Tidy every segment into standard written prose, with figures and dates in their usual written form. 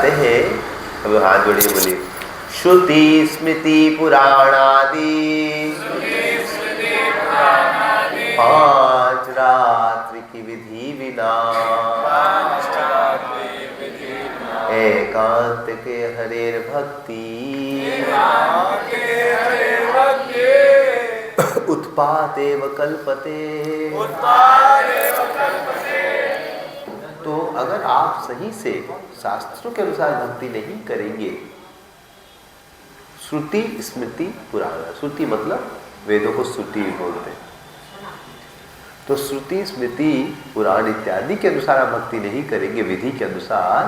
गाते हैं, अब हाथ जोड़िए बोलिए, श्रुति स्मृति पुराणादि पांच रात्रि की विधि बिना एकांत के हरेर भक्ति उत्पादेव कल्पते। तो अगर आप सही से शास्त्रों के अनुसार भक्ति नहीं करेंगे, श्रुति स्मृति पुराण, श्रुति मतलब वेदों को श्रुति बोलते हैं, तो श्रुति स्मृति पुराण इत्यादि के अनुसार आप भक्ति नहीं करेंगे, विधि के अनुसार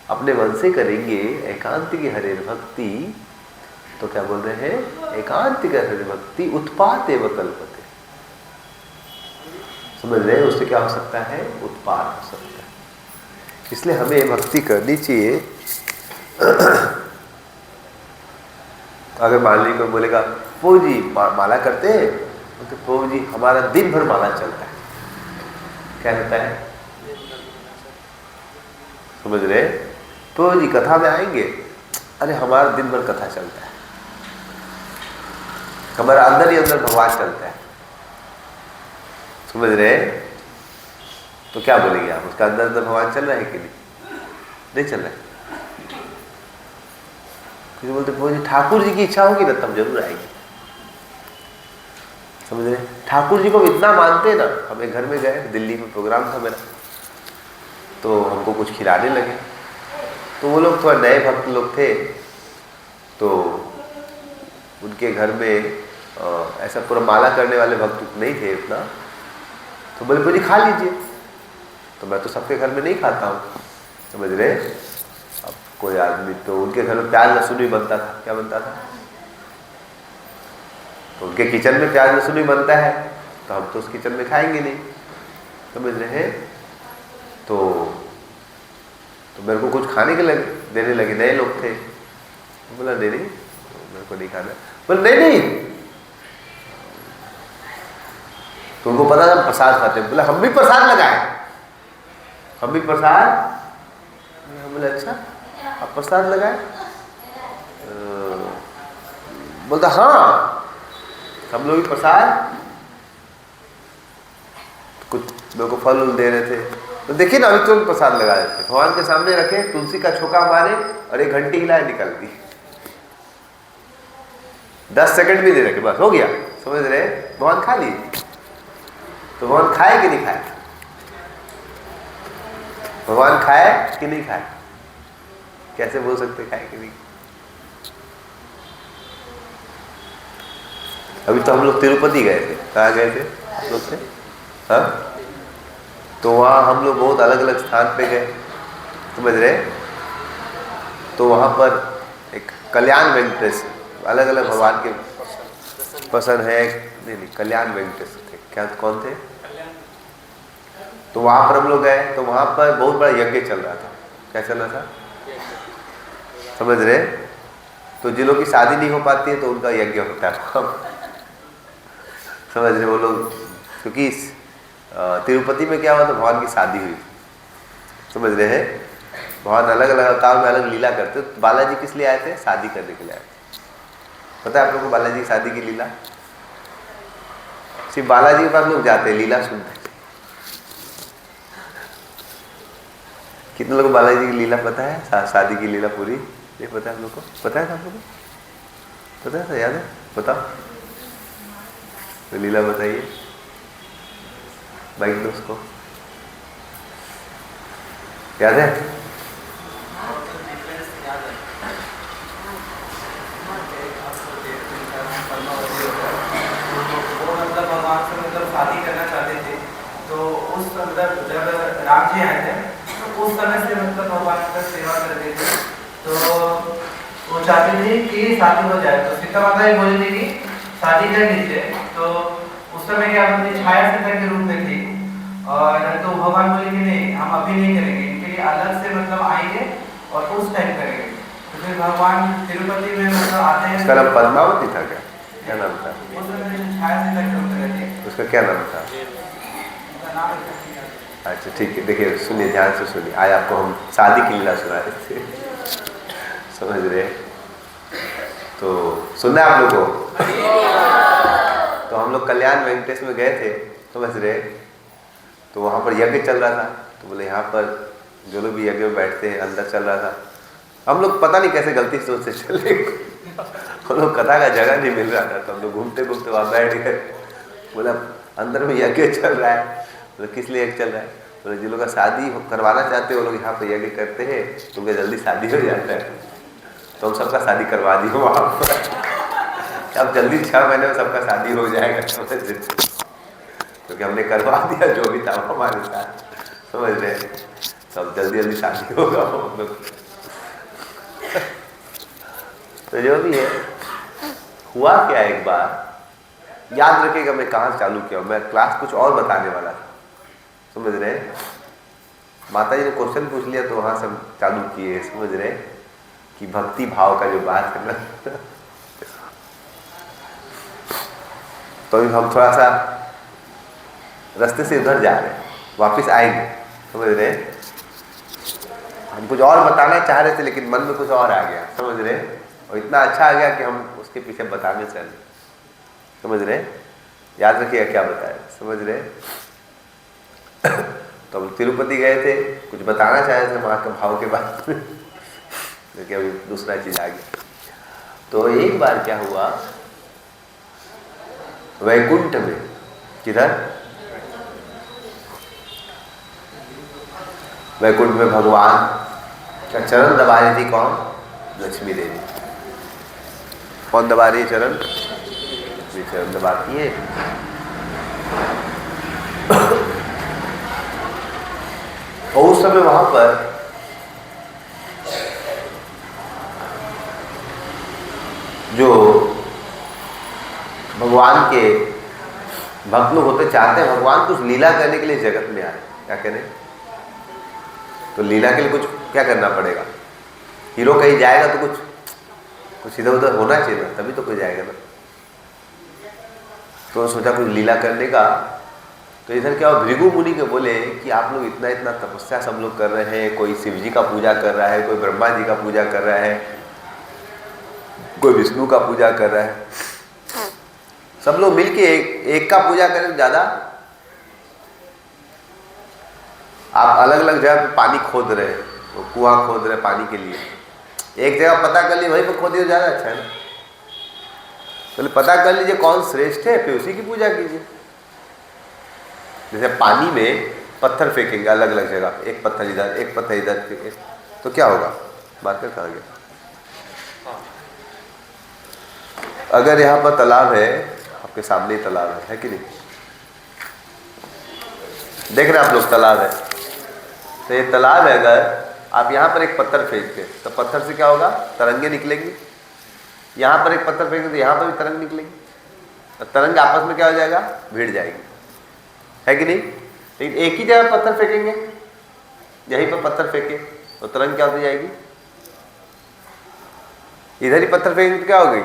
अपने मन से करेंगे एकांत की हरेर भक्ति, तो क्या बोल रहे हैं, एकांत की हरेर भक्ति उत्पात एवं कल्पते। समझ रहे हैं, उससे क्या हो सकता है, उत्पात हो सकता है। इसलिए हमें भक्ति करनी चाहिए। अगर मान लीजिए कोई बोलेगा प्रभु जी माला करते हैं, तो प्रभु जी हमारा दिन भर माला चलता है, क्या कहता है, समझ रहे, प्रभु जी कथा में आएंगे, अरे हमारा दिन भर कथा चलता है, हमारा अंदर ही अंदर भगवान चलता है, समझ रहे, तो क्या बोलेंगे आप, उसका अंदर अंदर भगवान चल रहा है कि नहीं चल रहा है। किसी बोलते प्रभु जी ठाकुर जी की इच्छा होगी ना तब जरूर आएगी, समझ रहे, ठाकुर जी को इतना मानते ना, हमें घर में गए, दिल्ली में प्रोग्राम था मेरा, तो हमको कुछ खिलाने लगे, तो वो लोग थोड़ा नए भक्त लोग थे, तो उनके घर में ऐसा पूरा माला करने वाले भक्त नहीं थे उतना, तो बोले प्रभु जी खा लीजिए, तो मैं तो सबके घर में नहीं खाता हूँ, समझ रहे, अब कोई आदमी, तो उनके घर में प्याज लहसुन भी बनता था, क्या बनता था, तो उनके किचन में प्याज लहसुन भी बनता है, तो हम तो उस किचन में खाएंगे नहीं, समझ रहे हैं, तो मेरे को कुछ खाने के लगे देने लगे, नए लोग थे, बोला नहीं मेरे को नहीं खाना, बोले नहीं, तो उनको पता था प्रसाद खाते, बोला हम भी प्रसाद लगाए, हम भी प्रसाद, हम बोले अच्छा आप प्रसाद लगाए, बोलता हाँ हम लोग भी प्रसाद, कुछ मेरे को फल उल दे रहे थे, तो देखिए ना अभी तो प्रसाद लगा देते, भगवान के सामने रखे, तुलसी का छोका मारे और एक घंटी हिलाए निकल दी, 10 सेकंड भी दे रखे, बस हो गया, समझ रहे, भगवान खा लिए, तो भगवान खाए कि नहीं खाए, भगवान खाए कि नहीं खाए, कैसे बोल सकते खाए कि नहीं। अभी तो हम लोग तिरुपति गए थे, कहाँ गए थे आप लोग से, हाँ, तो वहाँ हम लोग बहुत अलग अलग स्थान पे गए, समझ रहे, तो वहाँ पर एक कल्याण वेंकटेश, अलग अलग भगवान के पसंद है, नहीं कल्याण वेंकटेश थे, क्या कौन थे, तो वहाँ पर हम लोग गए, तो वहाँ पर बहुत बड़ा यज्ञ चल रहा था, क्या चल रहा था, समझ रहे, तो जिन लोगों की शादी नहीं हो पाती है तो उनका यज्ञ होता है, समझ रहे, वो लोग, क्योंकि तिरुपति में क्या हुआ, तो भगवान की शादी हुई, समझ रहे हैं, भगवान अलग अलग अवतार में अलग लीला करते, तो बालाजी किस लिए आए थे, शादी करने के लिए आए थे, पता है आप लोगों को बालाजी की शादी की लीला, सिर्फ बालाजी के पास लोग जाते हैं, लीला सुनते हैं, कितने लोगों को बालाजी की लीला पता है, शादी की लीला पूरी ये पता है हम लोग को, पता है आप लोगों को, पता है, याद है, बताओ तो लीला बताइए, बाइक दो उसको, याद है, भगवान से मतलब शादी करना चाहते थे, तो उस मतलब जब राम जी आए थे तो उस समय से मतलब भगवान का सेवा करते थे, तो वो चाहते थे कि शादी हो जाए, तो सीता माता भी बोली थी कि शादी कर लीजिए, तो उस समय क्या अपनी छाया सीता के रूप में थी, और तो भगवान बोले कि नहीं हम अभी नहीं करेंगे, इनके लिए अलग से मतलब आएंगे और उस टाइम करेंगे, तो फिर भगवान तिरुपति में मतलब आते हैं, उसका नाम पद्मावती था, क्या नाम था, उस समय छाया सीता के रूप में रहती है, उसका क्या नाम था, अच्छा ठीक है, देखिए सुनिए, ध्यान से सुनिए। आज आपको हम शादी की लीला सुना रहे थे, समझ रहे? तो सुनना है आप लोगों को? तो हम लोग कल्याण वेंकटेश में गए थे, समझ रहे? तो वहाँ पर यज्ञ चल रहा था। तो बोले यहाँ पर जो लोग भी यज्ञ में बैठते हैं, अंदर चल रहा था। हम लोग पता नहीं कैसे गलती से उससे चले, हम लोग कथा का जगह नहीं मिल रहा था, तो हम लोग घूमते घूमते वहाँ बैठ गए। बोला अंदर में यज्ञ चल रहा है। बोले किस लिए यज्ञ चल रहा है? बोले जिन लोग का शादी करवाना चाहते हैं वो लोग यहाँ पर यज्ञ करते हैं, तो उनका जल्दी शादी हो जाता है। तो हम सबका शादी करवा दी वहाँ पर। अब जल्दी 6 महीने में सबका शादी हो जाएगा, समझ रहे? क्योंकि हमने करवा दिया जो भी था हमारे साथ, समझ रहे? सब जल्दी जल्दी शादी होगा हम लोग। तो जो भी है, हुआ क्या, एक बार याद रखिएगा मैं कहाँ चालू किया। मैं क्लास कुछ और बताने वाला था, समझ रहे? माता जी ने क्वेश्चन पूछ लिया तो वहां से हम चालू किए, समझ रहे? कि भक्ति भाव का जो बात है ना, तो हम थोड़ा सा रास्ते से उधर जा रहे हैं, वापस आएंगे, समझ रहे? हम कुछ और बताना चाह रहे थे लेकिन मन में कुछ और आ गया, समझ रहे? और इतना अच्छा आ गया कि हम उसके पीछे बताने चले, समझ रहे? याद रखिएगा क्या बताया, समझ रहे? तो हम तिरुपति गए थे, कुछ बताना चाहे थे वहाँ के भाव के बारे में, लेकिन अभी दूसरा चीज आ गया। तो एक बार क्या हुआ, वैकुंठ में, किधर? वैकुंठ में भगवान का चरण दबा रही थी कौन? लक्ष्मी देवी। कौन दबा रही है चरण? लक्ष्मी चरण दबाती है। और उस समय वहां पर जो भगवान के भक्त लोग होते, चाहते हैं भगवान कुछ लीला करने के लिए जगत में आए, क्या करें? तो लीला के लिए कुछ क्या करना पड़ेगा? हीरो कहीं जाएगा तो कुछ इधर उधर होना चाहिए ना, तभी तो कोई जाएगा ना। तो सोचा कुछ लीला करने का। तो इधर क्या हुआ, भृगु मुनि के बोले कि आप लोग इतना इतना तपस्या सब लोग कर रहे हैं, कोई शिव जी का पूजा कर रहा है, कोई ब्रह्मा जी का पूजा कर रहा है, कोई विष्णु का पूजा कर रहा है, सब लोग मिलके एक का पूजा करें ज्यादा। आप अलग अलग जगह पे पानी खोद रहे हैं, तो कुआं खोद रहे पानी के लिए, एक जगह पता कर लीजिए वहीं पर खोदिए, ज्यादा अच्छा है ना। तो पता कर लीजिए कौन श्रेष्ठ है, फिर उसी की पूजा कीजिए। जैसे पानी में पत्थर फेंकेंगे अलग अलग जगह, एक पत्थर इधर एक पत्थर इधर फेंके, तो क्या होगा? मार्कर कहाँ गया? अगर यहाँ पर तालाब है, आपके सामने ही तालाब है कि नहीं? देख रहे हैं आप लोग, तालाब है। तो ये तालाब है, अगर आप यहाँ पर एक पत्थर फेंकते तो पत्थर से क्या होगा? तरंगे निकलेंगी। यहाँ पर एक पत्थर फेंकते तो यहाँ पर भी तरंग निकलेंगी, तो तरंग आपस में क्या हो जाएगा? भिड़ जाएगी, है कि नहीं? लेकिन एक ही जगह पत्थर फेंकेंगे, यहीं पर पत्थर फेंके तो तरंग क्या हो जाएगी? इधर ही पत्थर फेंकेंगे तो क्या हो गई?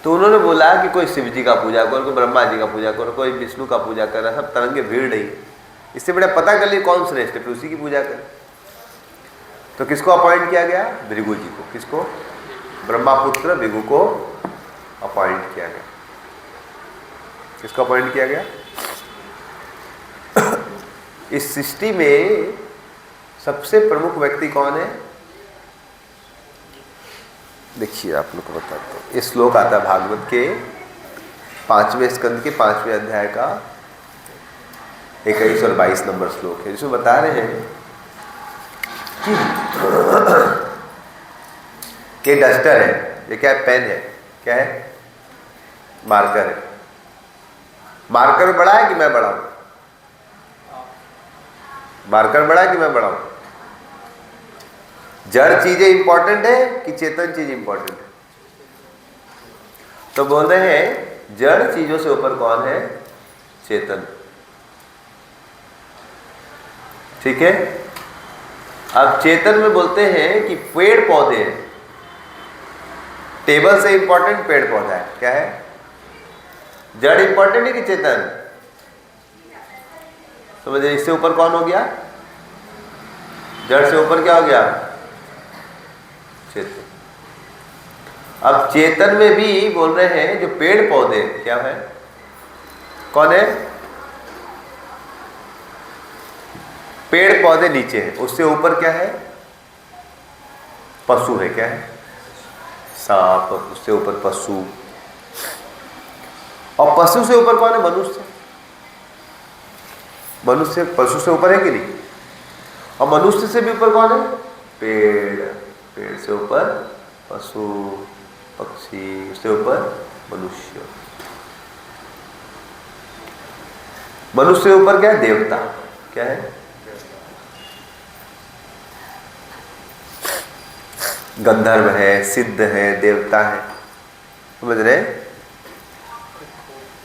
तो उन्होंने बोला कि कोई शिव जी का पूजा करो, कोई ब्रह्मा जी का पूजा करो, कोई विष्णु का पूजा कर रहा है, सब तरंगे भीड़ रही। इससे बड़ा पता कर लिए कौन श्रेष्ठ है, फिर उसी की पूजा करें। तो किसको अपॉइंट किया गया? भृगु जी को। किसको? ब्रह्मापुत्र भृगु को अपॉइंट किया गया। किसको अपॉइंट किया गया? इस सृष्टि में सबसे प्रमुख व्यक्ति कौन है? देखिए आप लोग को बताते हैं। ये श्लोक आता है भागवत के 5वें स्कंद के 5वें अध्याय का 21 और 22 नंबर श्लोक है, जिसमें बता रहे हैं कि डस्टर है, ये क्या है? पेन है, क्या है? मार्कर है। मार्कर बड़ा है कि मैं बड़ा हूं? मार्कर बड़ा है कि मैं बड़ा हूं? जड़ चीजें इंपॉर्टेंट है कि चेतन चीज इंपॉर्टेंट है? तो बोल रहे हैं जड़ चीजों से ऊपर कौन है? चेतन। ठीक है। अब चेतन में बोलते हैं कि पेड़ पौधे, टेबल से इंपॉर्टेंट पेड़ पौधा है, क्या है? जड़ इंपॉर्टेंट है कि चेतन? समझे? इससे ऊपर कौन हो गया? जड़ से ऊपर क्या हो गया? चेतन। अब चेतन में भी बोल रहे हैं जो पेड़ पौधे क्या है, कौन है? पेड़ पौधे नीचे है, उससे ऊपर क्या है? पशु है। क्या है? सांप। उससे ऊपर पशु, और पशु से ऊपर कौन है? मनुष्य। मनुष्य पशु से ऊपर है कि नहीं? और मनुष्य से भी ऊपर कौन है? पेड़। पेड़ से ऊपर पशु पक्षी, उससे ऊपर मनुष्य। मनुष्य से ऊपर क्या है? देवता। क्या है? गंधर्व है, सिद्ध है, देवता है। समझ रहे?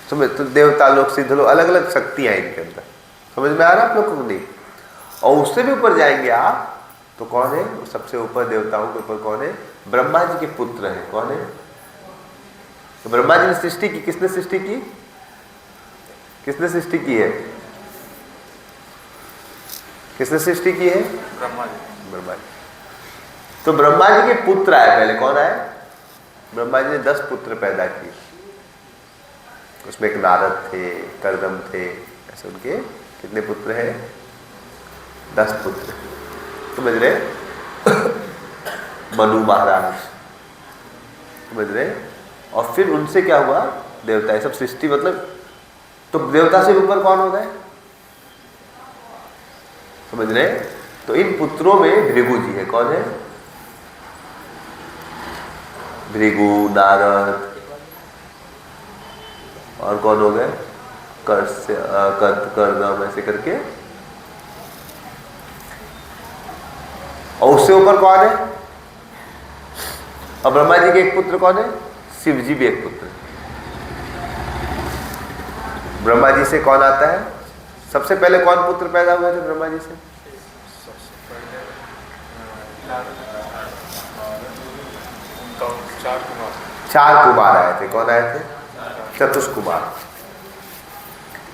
समझ? तो देवता लोग, सिद्ध लोग, अलग अलग शक्तियां इनके अंदर। समझ में आ रहा है आप लोग को? नहीं। और उससे भी ऊपर जाएंगे आप तो कौन है? सबसे ऊपर देवताओं के ऊपर कौन है? ब्रह्मा जी के पुत्र है। कौन है? तो ब्रह्मा जी ने सृष्टि की। किसने सृष्टि की? किसने सृष्टि की है? किसने सृष्टि की है? ब्रह्मा जी। ब्रह्मा जी। तो ब्रह्मा जी के पुत्र आए। पहले कौन आए? ब्रह्मा जी ने 10 पुत्र पैदा किए। उसमें एक नारद थे, करदम थे, ऐसे उनके कितने पुत्र हैं? 10 पुत्र। समझ रहे? मनु महाराज। समझ रहे? और फिर उनसे क्या हुआ? देवता। ये सब सृष्टि मतलब, तो देवता से ऊपर कौन हो गए? समझ रहे? तो इन पुत्रों में भृगु जी है। कौन है? भृगु, नारद, और कौन हो गए? करदम, ऐसे करके। और उससे ऊपर कौन है? और ब्रह्मा जी के एक पुत्र कौन है? शिव जी भी एक पुत्र। ब्रह्मा जी से कौन आता है? सबसे पहले कौन पुत्र पैदा हुए थे ब्रह्मा जी से? चार कुमार आए थे। कौन आए थे? चतुष्कुमार।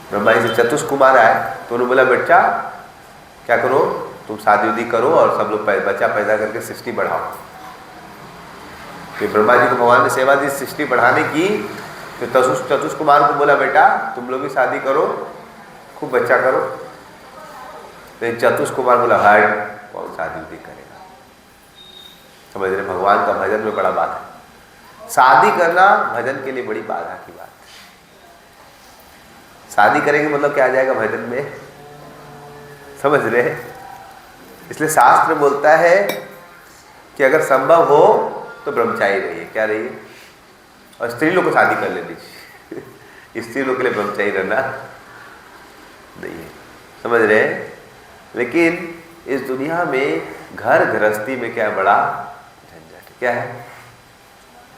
ब्रह्मा जी से चतुष्कुमार आए तो उन्होंने बोला बेटा क्या करो, तुम शादी उदी करो और सब लोग बच्चा पैदा करके सृष्टि बढ़ाओ। तो ब्रह्मा जी को भगवान ने सेवा दी सृष्टि बढ़ाने की। तो चतुष्कुमार को बोला बेटा तुम लोग भी शादी करो, खूब बच्चा करो। तो चतुष्कुमार बोला हट, कौन शादी उदी करेगा? समझ रहे? भगवान का भजन में बड़ा बात है। शादी करना भजन के लिए बड़ी बाधा की बात है। शादी करेंगे मतलब क्या आ जाएगा भजन में? समझ रहे? इसलिए शास्त्र बोलता है कि अगर संभव हो तो ब्रह्मचारी रहिए। क्या रहिए? और स्त्री लोग को शादी कर लेनी चाहिए। स्त्री लोग के लिए ब्रह्मचारी रहना नहीं है। समझ रहे? लेकिन इस दुनिया में घर गृहस्थी में क्या बड़ा झंझट। क्या है?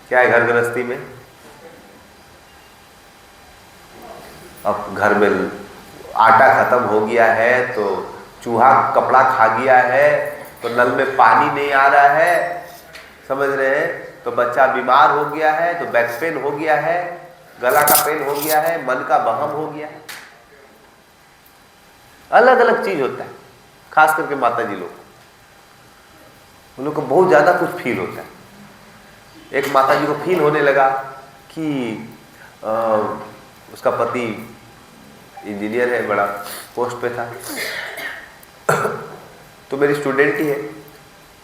क्या है घर गृहस्थी में? अब घर में आटा खत्म हो गया है तो चूहा कपड़ा खा गया है, तो नल में पानी नहीं आ रहा है। समझ रहे हैं? तो बच्चा बीमार हो गया है तो बैक पेन हो गया है, गला का पेन हो गया है, मन का बहम हो गया है। अलग अलग चीज होता है। खास करके माता जी लोग, उन लोग को बहुत ज्यादा कुछ फील होता है। एक माता जी को फील होने लगा कि उसका पति इंजीनियर है, बड़ा पोस्ट पे था, तो मेरी स्टूडेंट ही है।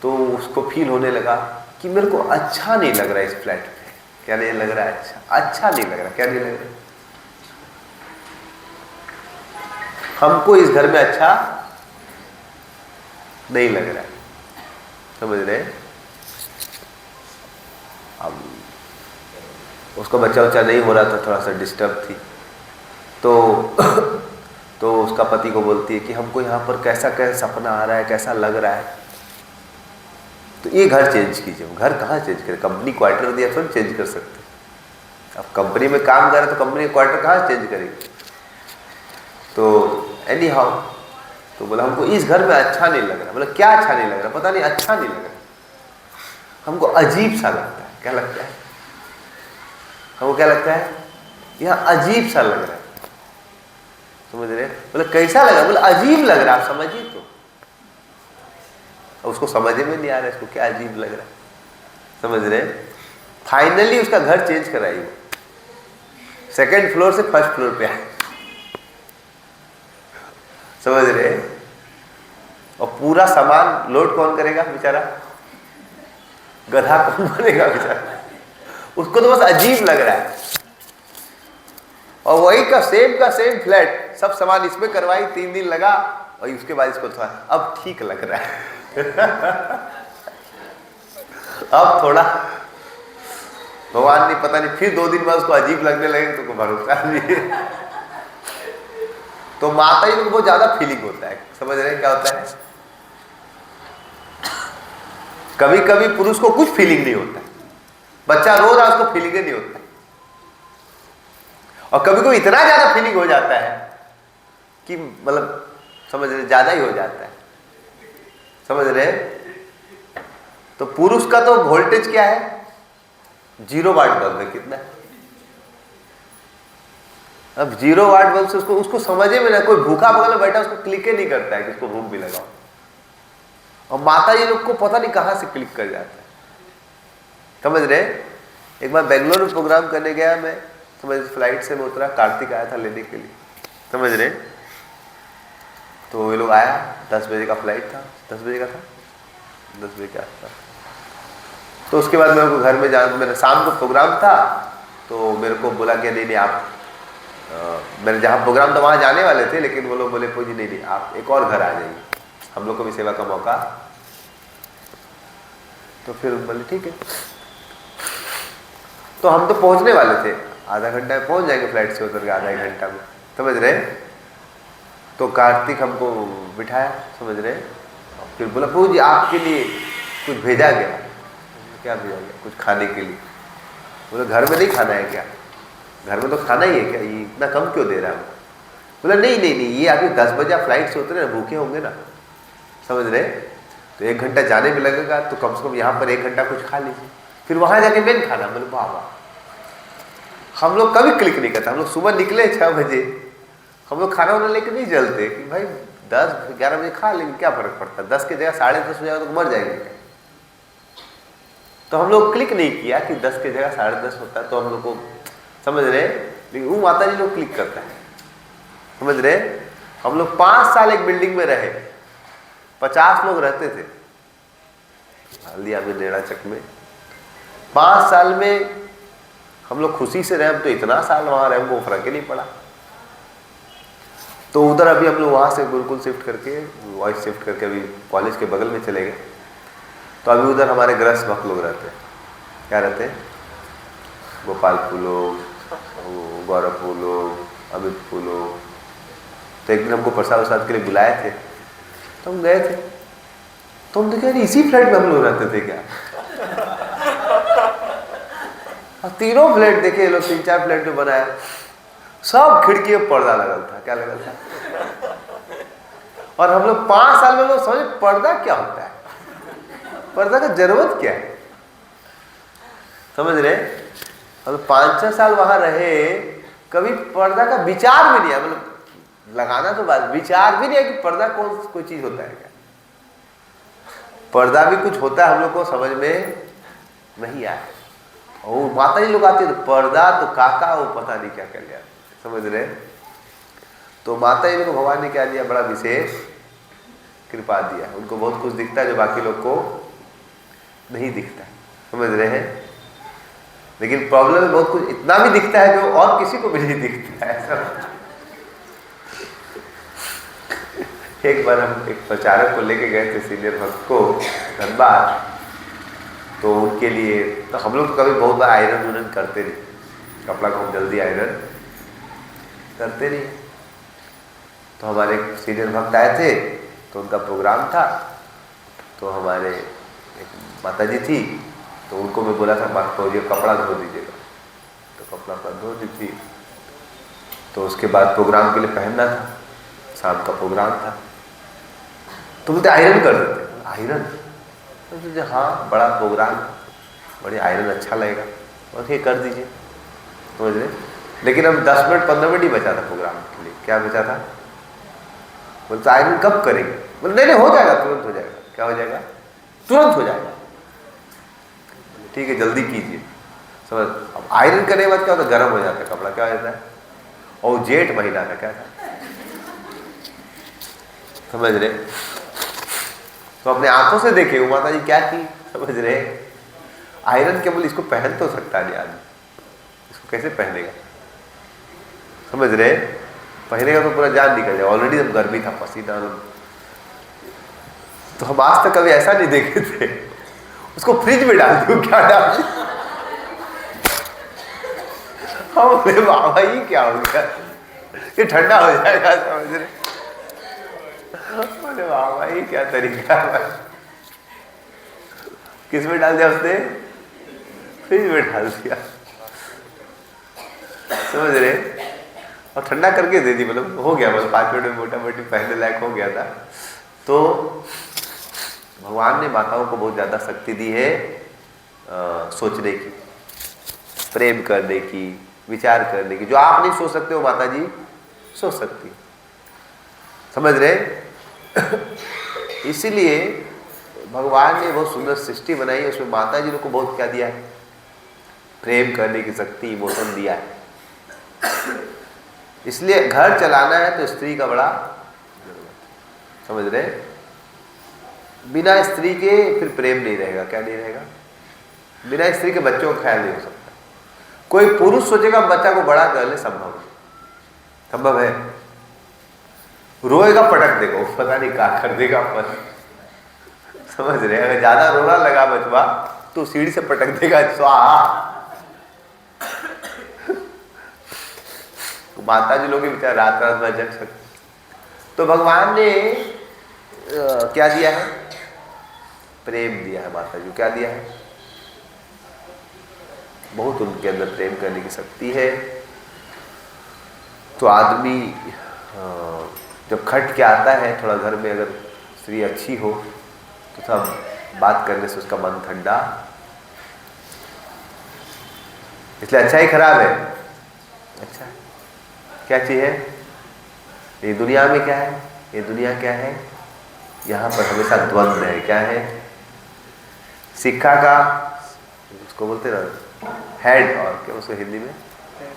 तो उसको फील होने लगा कि मेरे को अच्छा नहीं लग रहा है इस फ्लैट पे। क्या नहीं लग रहा है? अच्छा नहीं लग रहा। क्या नहीं लग रहा? हमको इस घर में अच्छा नहीं लग रहा है। समझ रहे? अब उसका बच्चा उच्चा नहीं हो रहा था, थोड़ा सा डिस्टर्ब थी। तो उसका पति को बोलती है कि हमको यहाँ पर कैसा कैसा सपना आ रहा है, कैसा लग रहा है, तो ये घर चेंज कीजिए। घर कहाँ चेंज करें? कंपनी क्वार्टर दिया तो चेंज कर सकते। अब कंपनी में काम कर रहे तो कंपनी क्वार्टर कहाँ चेंज करेंगे? तो एनी हाउ तो बोला हमको इस घर में अच्छा नहीं लग रहा। बोला क्या अच्छा नहीं लग रहा? पता नहीं, अच्छा नहीं लग रहा, हमको अजीब सा लगता है। क्या लगता है हमको? क्या लगता है? यहाँ अजीब सा लग रहा है। समझ रहे? बोले कैसा लगा? बोले अजीब लग रहा। आप समझिए तो, उसको समझ में नहीं आ रहा इसको क्या अजीब लग रहा है, समझ रहे? फाइनली उसका घर चेंज कराई, वो 2nd फ्लोर से 1st फ्लोर पे आए, समझ रहे? और पूरा सामान लोड कौन करेगा बेचारा? गधा कौन बनेगा बेचारा? उसको तो बस अजीब लग रहा है। और वही का सेम फ्लैट, सब सामान इसमें करवाई, 3 दिन लगा, और उसके बाद इसको थोड़ा अब ठीक लग रहा है। अब थोड़ा भगवान नहीं, पता नहीं फिर 2 दिन बाद उसको अजीब लगने लगे तो भरोसा नहीं। तो माता जी को बहुत ज्यादा फीलिंग होता है, समझ रहे हैं क्या होता है? कभी कभी पुरुष को कुछ फीलिंग नहीं होता है, बच्चा रो रहा है उसको फीलिंग नहीं होता है, और कभी कभी इतना ज्यादा फीलिंग हो जाता है कि मतलब समझ रहे, ज्यादा ही हो जाता है, समझ रहे? तो पुरुष का तो वोल्टेज क्या है? 0 वाट बल्ब है, कितना? अब 0 वाट बल्ब से उसको समझे में ना, कोई भूखा बगल में बैठा उसको क्लिक ही नहीं करता है कि उसको भूख भी लगाओ। और माता जी लोग को पता नहीं कहां से क्लिक कर जाता है, समझ रहे? एक बार बेंगलोर में प्रोग्राम करने गया मैं, समझ, फ्लाइट से मैं उतरा, कार्तिक आया था लेने के लिए, समझ रहे? तो ये लोग आया, 10 बजे का फ्लाइट था, 10 बजे का था, 10 बजे के आसपास। तो उसके बाद मेरे को घर में जाना, मेरा शाम को प्रोग्राम था, तो मेरे को बोला कि नहीं आप मैंने जहाँ प्रोग्राम था वहाँ जाने वाले थे, लेकिन वो लोग बोले पूजी नहीं आप एक और घर आ जाइए, हम लोग को भी सेवा का मौका। तो फिर बोले ठीक है। तो हम तो पहुंचने वाले थे, आधा घंटा में पहुंच जाएंगे फ्लाइट से उतर के, आधा 1 घंटा में, समझ रहे? तो कार्तिक हमको बिठाया, समझ रहे? फिर बोला प्रभु जी आपके लिए कुछ भेजा गया। क्या भेजा गया? कुछ खाने के लिए। बोले घर में नहीं खाना है क्या? घर में तो खाना ही है क्या, ये इतना कम क्यों दे रहा है? बोला नहीं नहीं नहीं, ये अभी 10 बजे फ्लाइट से उतरे ना, भूखे होंगे ना, समझ रहे? तो 1 घंटा जाने में लगेगा, तो कम से कम यहाँ पर 1 घंटा कुछ खा लीजिए, फिर वहां जाके मेन खाना। बोले वाह वाह। हम लोग कभी क्लिक नहीं करते, हम लोग सुबह निकले 6 बजे, हम लोग खाना वाना लेके नहीं चलते कि भाई 10-11 बजे खा लेंगे, क्या फर्क पड़ता है, 10 की जगह 10:30 हो जाएगा तो मर जाएंगे। तो हम लोग क्लिक नहीं किया कि 10 की जगह 10:30 होता है, तो हम लोग को, समझ रहे? लेकिन वो माता जी लोग क्लिक करता है, समझ रहे? हम लोग 5 साल एक बिल्डिंग में रहे, 50 लोग रहते थे हल्दिया में, डेढ़ाचक में। 5 साल में हम लोग खुशी से रहे, तो इतना साल वहां रहे, वो फर्क ही नहीं पड़ा। तो उधर अभी हम लोग वहां से गुरुकुल शिफ्ट करके, वॉइस शिफ्ट करके अभी कॉलेज के बगल में चले गए। तो अभी उधर हमारे गृहस्थ भक्त लोग रहते हैं, क्या रहते हैं? गोपालपुर लोग, गौरवपुर लोग, अमितपुर लोग। तो एक दिन हमको प्रसाद वसाद के लिए बुलाए थे, तो हम गए थे। तो हम देखे इसी फ्लैट में हम लोग रहते थे क्या? तीनों फ्लैट देखे ये लोग, 3-4 फ्लैट जो बनाया, सब खिड़की में पर्दा लगा था। क्या लगा था? और हम लोग 5 साल में लोग समझे पर्दा क्या होता है, पर्दा का जरूरत क्या है, समझ रहे? हम 5-6 साल वहां रहे, कभी पर्दा का विचार भी नहीं है, मतलब लगाना तो बात, विचार भी नहीं है कि पर्दा कोई चीज होता है क्या। पर्दा भी कुछ होता है, हम लोग को समझ में नहीं आया। और माता जी लोग आती है तो पर्दा तो काका वो पता नहीं क्या कर लिया, समझ रहे? तो माता जी लोग को भगवान ने क्या दिया? बड़ा विशेष कृपा दिया। उनको बहुत कुछ दिखता है जो बाकी लोग को नहीं दिखता है, समझ रहे हैं? लेकिन प्रॉब्लम में बहुत कुछ इतना भी दिखता है जो और किसी को भी नहीं दिखता है। एक बार हम एक प्रचारक को लेके गए थे, सीनियर भक्त को, धनबाद। तो उनके लिए तो हम लोग तो कभी बहुत बार आयरन उरन करते नहीं, कपड़ा को हम जल्दी आयरन करते नहीं। तो हमारे सीनियर भक्त आए थे, तो उनका प्रोग्राम था, तो हमारे एक माता जी थी, तो उनको मैं बोला था बात को, ये कपड़ा धो दीजिएगा, तो कपड़ा पर धो दी थी। तो उसके बाद प्रोग्राम के लिए पहनना था, शाम का प्रोग्राम था, तो बोलते आयरन कर देते। आयरन? तो हाँ बड़ा प्रोग्राम, बड़ी आयरन अच्छा लगेगा, और ये कर दीजिए, समझ रहे? लेकिन हम 10 मिनट 15 मिनट ही बचा था प्रोग्राम के लिए। क्या बचा था? बोलते आयरन कब करेंगे? बोले नहीं नहीं हो जाएगा, तुरंत हो जाएगा। क्या हो जाएगा? तुरंत हो जाएगा। ठीक है जल्दी कीजिए। समझ? अब आयरन करने के बाद क्या होता है? गर्म हो जाता है कपड़ा। क्या हो जाता है? और जेठ महीना का क्या था, समझ रहे? तो अपने आंखों से देखे वो माता जी क्या की, समझ रहे? आयरन केवल इसको पहन तो सकता नहीं आदमी, इसको कैसे पहनेगा? समझ रहे? पहनेगा तो पूरा जान निकल जाए। ऑलरेडी हम गर्मी था, पसीना। तो हम आज तक कभी ऐसा नहीं देखे थे। उसको फ्रिज में डाल दूं, क्या डाल? हम बोले बाबा ये क्या हो गया, ये ठंडा हो जाएगा, समझ रहे? बोले बाबा ये क्या तरीका है? किस में डाल दिया उसने? फ्रिज में डाल दिया, समझ रहे? और ठंडा करके दे दी, मतलब हो गया, मतलब 5 मिनट में मोटा मोटी पहनने लायक हो गया था। तो भगवान ने माताओं को बहुत ज़्यादा शक्ति दी है सोचने की, प्रेम करने की, विचार करने की। जो आप नहीं सोच सकते हो माता जी सोच सकती, समझ रहे? इसीलिए भगवान ने बहुत सुंदर सृष्टि बनाई है, उसमें माता जी को बहुत क्या दिया है? प्रेम करने की शक्ति, इमोशन दिया है। इसलिए घर चलाना है तो स्त्री का बड़ा, समझ रहे? बिना स्त्री के फिर प्रेम नहीं रहेगा। क्या नहीं रहेगा? बिना स्त्री के बच्चों का ख्याल नहीं हो सकता। कोई पुरुष सोचेगा बच्चा को बड़ा कर ले, संभव है? रोएगा, पटक देगा, वो पता नहीं क्या कर देगा पर, समझ रहे? अगर ज्यादा रोना लगा बचवा तो सीढ़ी से पटक देगा, स्वाहा। माता जी लोग बेचारा रात रात भर जग सकते। तो भगवान ने क्या दिया है? प्रेम दिया है। माता जी क्या दिया है? बहुत उनके अंदर प्रेम करने की शक्ति है। तो आदमी जब खट के आता है थोड़ा घर में, अगर स्त्री अच्छी हो तो सब बात करने से उसका मन ठंडा, इसलिए अच्छा ही खराब है? अच्छा है। क्या चीज है ये दुनिया में? क्या है ये दुनिया? क्या है? यहाँ पर हमेशा द्वंद्व है। क्या है? सिक्का का, उसको बोलते ना हेड, और क्या उसको हिंदी में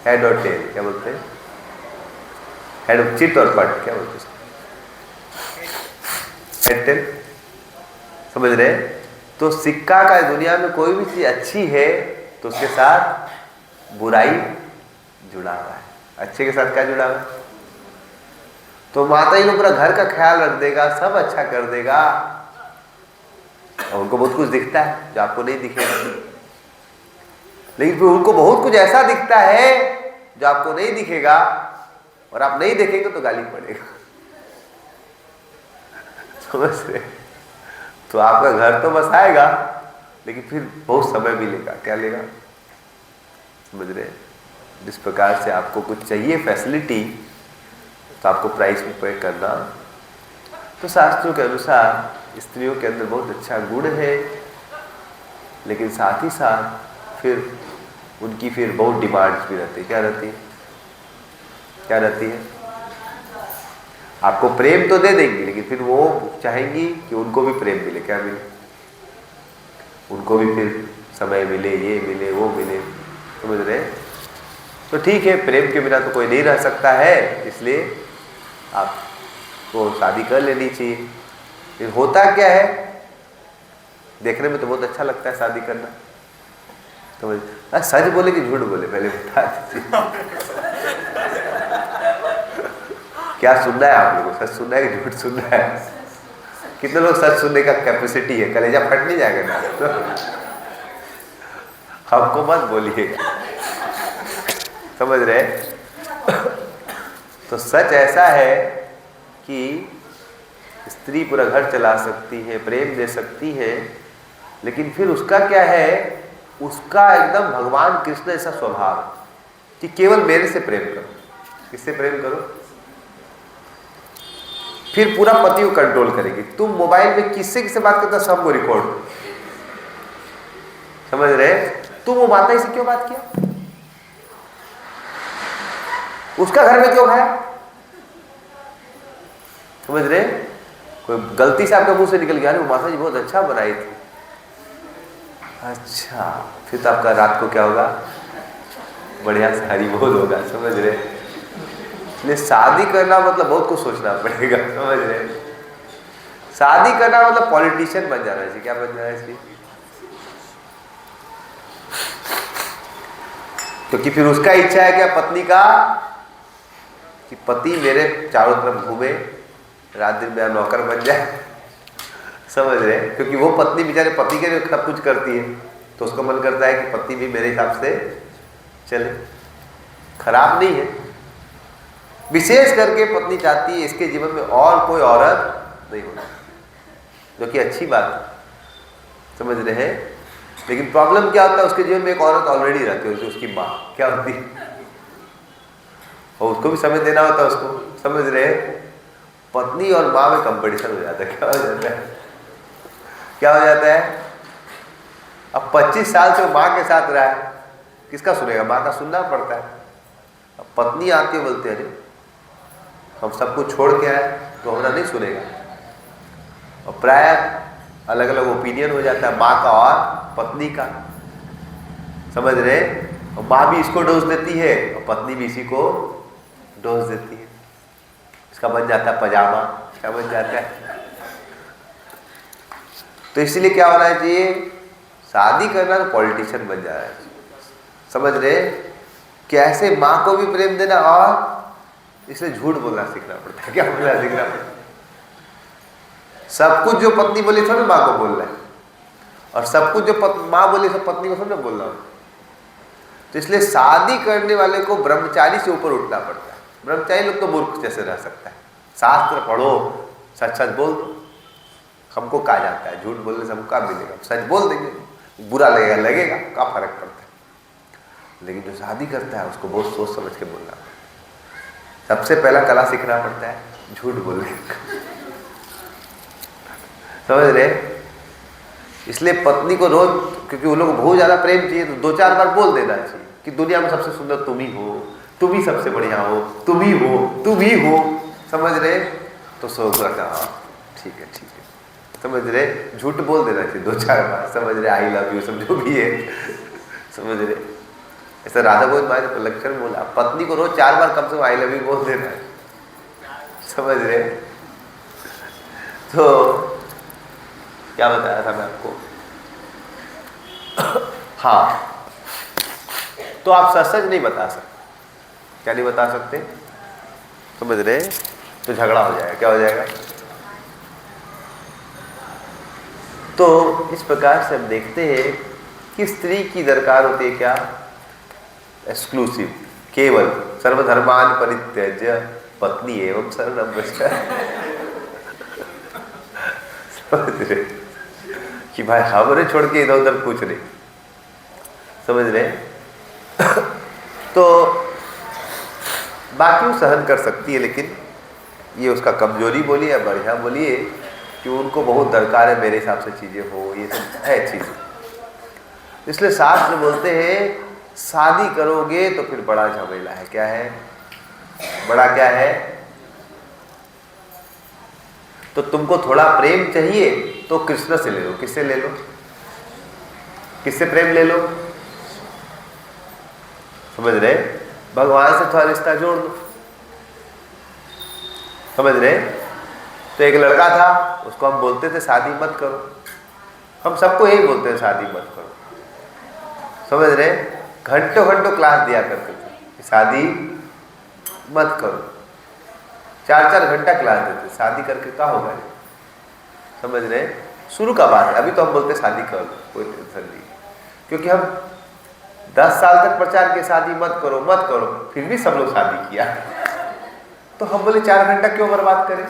हेड और टेल, क्या बोलते हैं? हेड, चित और पट, क्या बोलते हैं? हेड टेल, समझ रहे? तो सिक्का का दुनिया में कोई भी चीज अच्छी है तो उसके साथ बुराई जुड़ा हुआ है, अच्छे के साथ क्या जुड़ा हुआ है? तो माता जी लोग पूरा घर का ख्याल रख देगा, सब अच्छा कर देगा, और उनको बहुत कुछ दिखता है जो आपको नहीं दिखेगा। लेकिन फिर उनको बहुत कुछ ऐसा दिखता है जो आपको नहीं दिखेगा, और आप नहीं देखेंगे तो गाली पड़ेगा, समझ रहे? तो आपका घर तो बस आएगा, लेकिन फिर बहुत समय भी लेगा। क्या लेगा? समझ रहे? जिस प्रकार से आपको कुछ चाहिए फैसिलिटी, तो आपको प्राइस में पे करना। तो शास्त्रों के अनुसार स्त्रियों के अंदर बहुत अच्छा गुण है, लेकिन साथ ही साथ फिर उनकी फिर बहुत डिमांड्स भी रहती है। क्या रहती है? क्या रहती है? आपको प्रेम तो दे देंगी, लेकिन फिर वो चाहेंगी कि उनको भी प्रेम मिले। क्या मिले? उनको भी फिर समय मिले, ये मिले, वो मिले, समझ रहे? तो ठीक है, प्रेम के बिना तो कोई नहीं रह सकता है, इसलिए आपको शादी कर लेनी चाहिए। फिर होता क्या है? देखने में तो बहुत अच्छा लगता है शादी करना, तो सच बोले कि झूठ बोले पहले बता दीजिए। क्या सुनना है आप लोगों को? सच सुनना है कि झूठ सुनना है? कितने लोग सच सुनने का कैपेसिटी है? कलेजा फट नहीं जाएगा ना? हमको मत बोलिएगा, समझ रहे? तो सच ऐसा है कि स्त्री पूरा घर चला सकती है, प्रेम दे सकती है, लेकिन फिर उसका क्या है? उसका एकदम भगवान कृष्ण ऐसा स्वभाव कि केवल मेरे से प्रेम करो। किससे प्रेम करो? फिर पूरा पति को कंट्रोल करेगी। तुम मोबाइल में किससे किससे बात करता सबको रिकॉर्ड, समझ रहे? तुम वो माता से क्यों बात किया? उसका घर में क्यों खाया? समझ रहे? कोई गलती से आपके मुंह से निकल गया, अरे वो माता जी बहुत अच्छा बनाई थी, अच्छा, फिर तो आपका रात को क्या होगा? बढ़िया से हरी बोल होगा। समझ रहे? इसलिए शादी करना मतलब बहुत कुछ सोचना पड़ेगा। समझ रहे? शादी करना मतलब पॉलिटिशियन बन जाना चाहिए। क्या बन जाना चाहिए? क्योंकि फिर उसका इच्छा है क्या पत्नी का, कि पति मेरे चारों तरफ घूमे, रात दिन मेरा नौकर बन जाए। समझ रहे? क्योंकि वो पत्नी बेचारे पति के लिए सब कुछ करती है, तो उसका मन करता है कि पति भी मेरे हिसाब से चले। खराब नहीं है। विशेष करके पत्नी चाहती है इसके जीवन में और कोई औरत नहीं होना, जो कि अच्छी बात है। समझ रहे हैं? लेकिन प्रॉब्लम क्या होता है, उसके जीवन में एक औरत ऑलरेडी रहती है, उसकी माँ क्या होती है, और उसको भी समय देना होता है उसको। समझ रहे हैं? पत्नी और माँ में कंपटीशन हो जाता है। क्या हो जाता है? क्या हो जाता है? अब 25 साल से वो माँ के साथ रहा है, किसका सुनेगा? माँ का सुनना पड़ता है। अब पत्नी आती है, बोलते हैं अरे हम सब कुछ छोड़ के आए, तो हमारा नहीं सुनेगा। और प्राय अलग अलग ओपिनियन हो जाता है माँ का और पत्नी का। समझ रहे? और माँ भी इसको डोज देती है और पत्नी भी इसी को डोज देती है। इसका बन जाता है पजामा। क्या बन जाता है? तो इसलिए क्या होना चाहिए? शादी करना तो पॉलिटिशियन बन जा रहा है। समझ रहे? कैसे माँ को भी प्रेम देना, और इसलिए झूठ बोलना सीखना पड़ता है। क्या बोलना सीखना पड़ता है? सब कुछ जो पत्नी बोली थोड़ा माँ को बोल रहा है, और सब कुछ जो माँ बोली सब पत्नी को थोड़ा बोल रहा हूँ। तो इसलिए शादी करने वाले को ब्रह्मचारी से ऊपर उठना पड़ता है। ब्रह्मचारी लोग तो मूर्ख जैसे रह सकता है। शास्त्र पढ़ो, सच सच बोल दो। हमको कहा जाता है झूठ बोलने से हमको क्या मिलेगा? सच बोल देंगे, बुरा लगेगा, लगेगा, क्या फर्क पड़ता है? लेकिन जो शादी करता है उसको बहुत सोच समझ के बोलना है। सबसे पहला कला सीखना पड़ता है झूठ बोलने का। समझ रहे? इसलिए पत्नी को रोज, क्योंकि उन लोगों को बहुत ज्यादा प्रेम चाहिए, तो 2-4 बार बोल देना चाहिए कि दुनिया में सबसे सुंदर तुम ही हो, तुम ही सबसे बढ़िया हो, तुम ही हो, तुम ही हो। समझ रहे? तो सोचा हाँ ठीक है, ठीक है। समझ रहे? झूठ बोल देना चाहिए 2-4 बार। समझ रहे? आई लव यू सब जो भी है। समझ रहे? ऐसा राधा गोविंद महाराज को लक्षण बोला, पत्नी को रोज 4 बार कम से कम आई लव यू बोल देना है। समझ रहे? तो क्या बताया था मैं आपको? हाँ, तो आप सच सच नहीं बता सकते। क्या नहीं बता सकते? समझ रहे? तो झगड़ा हो जाएगा। क्या हो जाएगा? तो इस प्रकार से हम देखते हैं कि स्त्री की दरकार होती है क्या? एक्सक्लूसिव, केवल सर्वधर्मान परित्यज्य पत्नी एवं शरणं व्रज। समझ रहे? कि भाई हमरे छोड़ के इधर उधर कुछ नहीं। समझ रहे? तो बाकी वो सहन कर सकती है, लेकिन ये उसका कमजोरी बोलिए या बढ़िया बोलिए कि उनको बहुत दरकार है मेरे हिसाब से चीजें हो, ये सब है चीजें। इसलिए शास्त्र बोलते हैं शादी करोगे तो फिर बड़ा झमेला है। क्या है? बड़ा क्या है? तो तुमको थोड़ा प्रेम चाहिए तो कृष्ण से ले लो। किससे ले लो? किससे प्रेम ले लो? समझ रहे? भगवान से थोड़ा रिश्ता जोड़ दो। समझ रहे? तो एक लड़का था, उसको हम बोलते थे शादी मत करो। हम सबको यही बोलते हैं शादी मत करो। समझ रहे? घंटों घंटों क्लास दिया करते थे, शादी मत करो। 4-4 घंटा क्लास देते, शादी करके क्या होगा? समझ रहे? शुरू का बात है, अभी तो हम बोलते शादी कर लो, कोई टेंशन नहीं। क्योंकि हम 10 साल तक प्रचार किया शादी मत करो मत करो, फिर भी सब लोग शादी किया। तो हम बोले 4 घंटा क्यों बर्बाद करें?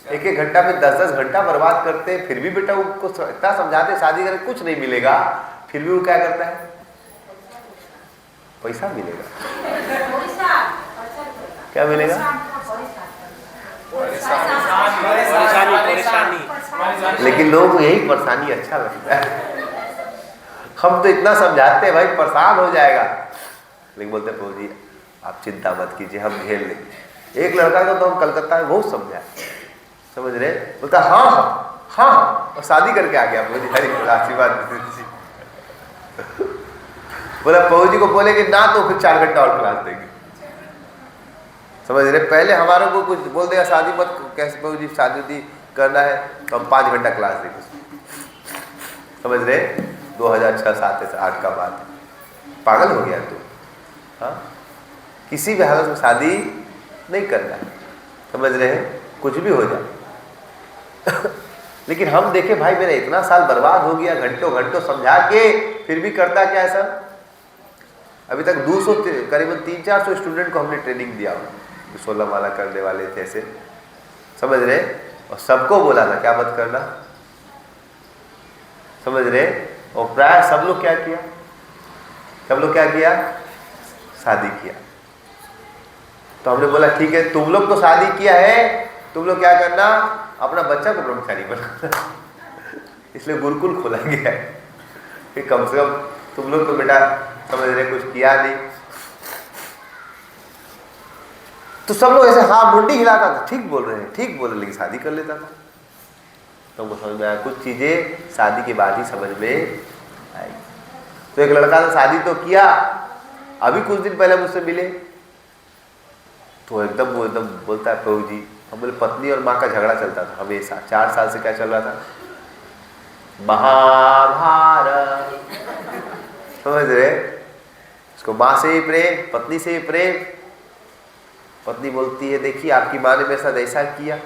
1-1 घंटा में 10-10 घंटा बर्बाद करते, फिर भी बेटा उनको इतना समझाते शादी करके कुछ नहीं मिलेगा, फिर भी वो क्या करता है? पैसा मिलेगा। क्या मिलेगा? लेकिन लोगों को यही परेशानी अच्छा लगता है। हम तो इतना समझाते हैं भाई परेशान हो जाएगा, लेकिन बोलते प्रभु जी आप चिंता मत कीजिए, हम झेल लेंगे। एक लड़का को तो हम कलकत्ता में बहुत समझाए, समझ रहे, बोलता हाँ हाँ हाँ, और शादी करके आ गया। मुझे हरी आशीर्वाद जी बोला पहू जी को बोले कि ना तो फिर 4 घंटा और क्लास देंगे, समझ रहे। पहले हमारों को कुछ बोल देगा शादी मत, कैसे पहू जी शादी करना है तो हम 5 घंटा क्लास देंगे, समझ रहे। 2006-7-8 का बात है, पागल हो गया तू। हाँ, किसी भी हालत में शादी नहीं करना है, समझ रहे हैं, कुछ भी हो जाए लेकिन हम देखे भाई मेरा इतना साल बर्बाद हो गया, घंटों घंटों समझा के, फिर भी करता क्या है सर। अभी तक 200 करीबन 300-400 स्टूडेंट को हमने ट्रेनिंग दिया, 16 माला करने वाले थे ऐसे, समझ रहे। और सबको बोला था क्या मत करना, समझ रहे। और प्राय सब लोग क्या किया, सब लोग क्या किया, शादी किया। तो हमने बोला ठीक है, तुम लोग तो शादी किया है, तुम लोग क्या करना, अपना बच्चा को ब्रह्मचारी बनाना इसलिए गुरुकुल खोला गया है कि कम से कम तुम लोग तो बेटा समझ रहे कुछ किया नहीं। तो सब लोग ऐसे हाँ मुंडी हिलाता था, ठीक बोल रहे हैं, ठीक बोल रहे, लेकिन शादी कर लेता था। तो हमको समझ में आया कुछ चीजें शादी के बाद ही समझ में आई। तो एक लड़का ने शादी तो किया, अभी कुछ दिन पहले मुझसे मिले तो एकदम वो एकदम बोलता है प्रभु जी, हम बोले पत्नी और माँ का झगड़ा चलता था हमेशा, 4 साल से क्या चल रहा था, महाभारत, समझ रहे। उसको माँ से ही प्रेम, पत्नी से ही प्रेम। पत्नी बोलती है देखिए आपकी माँ ने मेरे साथ ऐसा किया,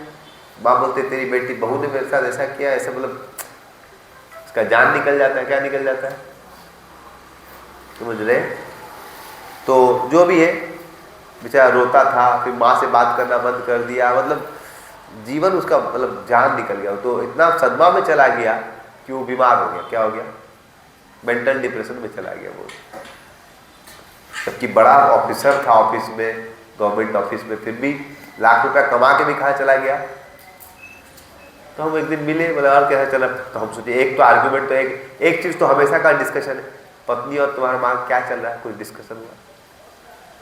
माँ बोलते तेरी बेटी बहू ने मेरे साथ ऐसा किया, ऐसे मतलब उसका जान निकल जाता है। क्या निकल जाता है, समझ रहे। तो जो भी है बेचारा रोता था, फिर माँ से बात करना बंद कर दिया, मतलब जीवन उसका मतलब जान निकल गया। तो इतना सदमा में चला गया कि वो बीमार हो गया। क्या हो गया, मेंटल डिप्रेशन में चला गया वो। जबकि बड़ा ऑफिसर था ऑफिस में, गवर्नमेंट ऑफिस में, फिर भी लाख रुपया कमा के भी कहाँ चला गया। तो हम एक दिन मिले, बोला और कैसा चला। तो हम सोचे एक तो आर्ग्यूमेंट, तो एक चीज़ तो हमेशा का डिस्कशन है, पत्नी और तुम्हारा माँ क्या चल रहा है, कुछ डिस्कशन हुआ,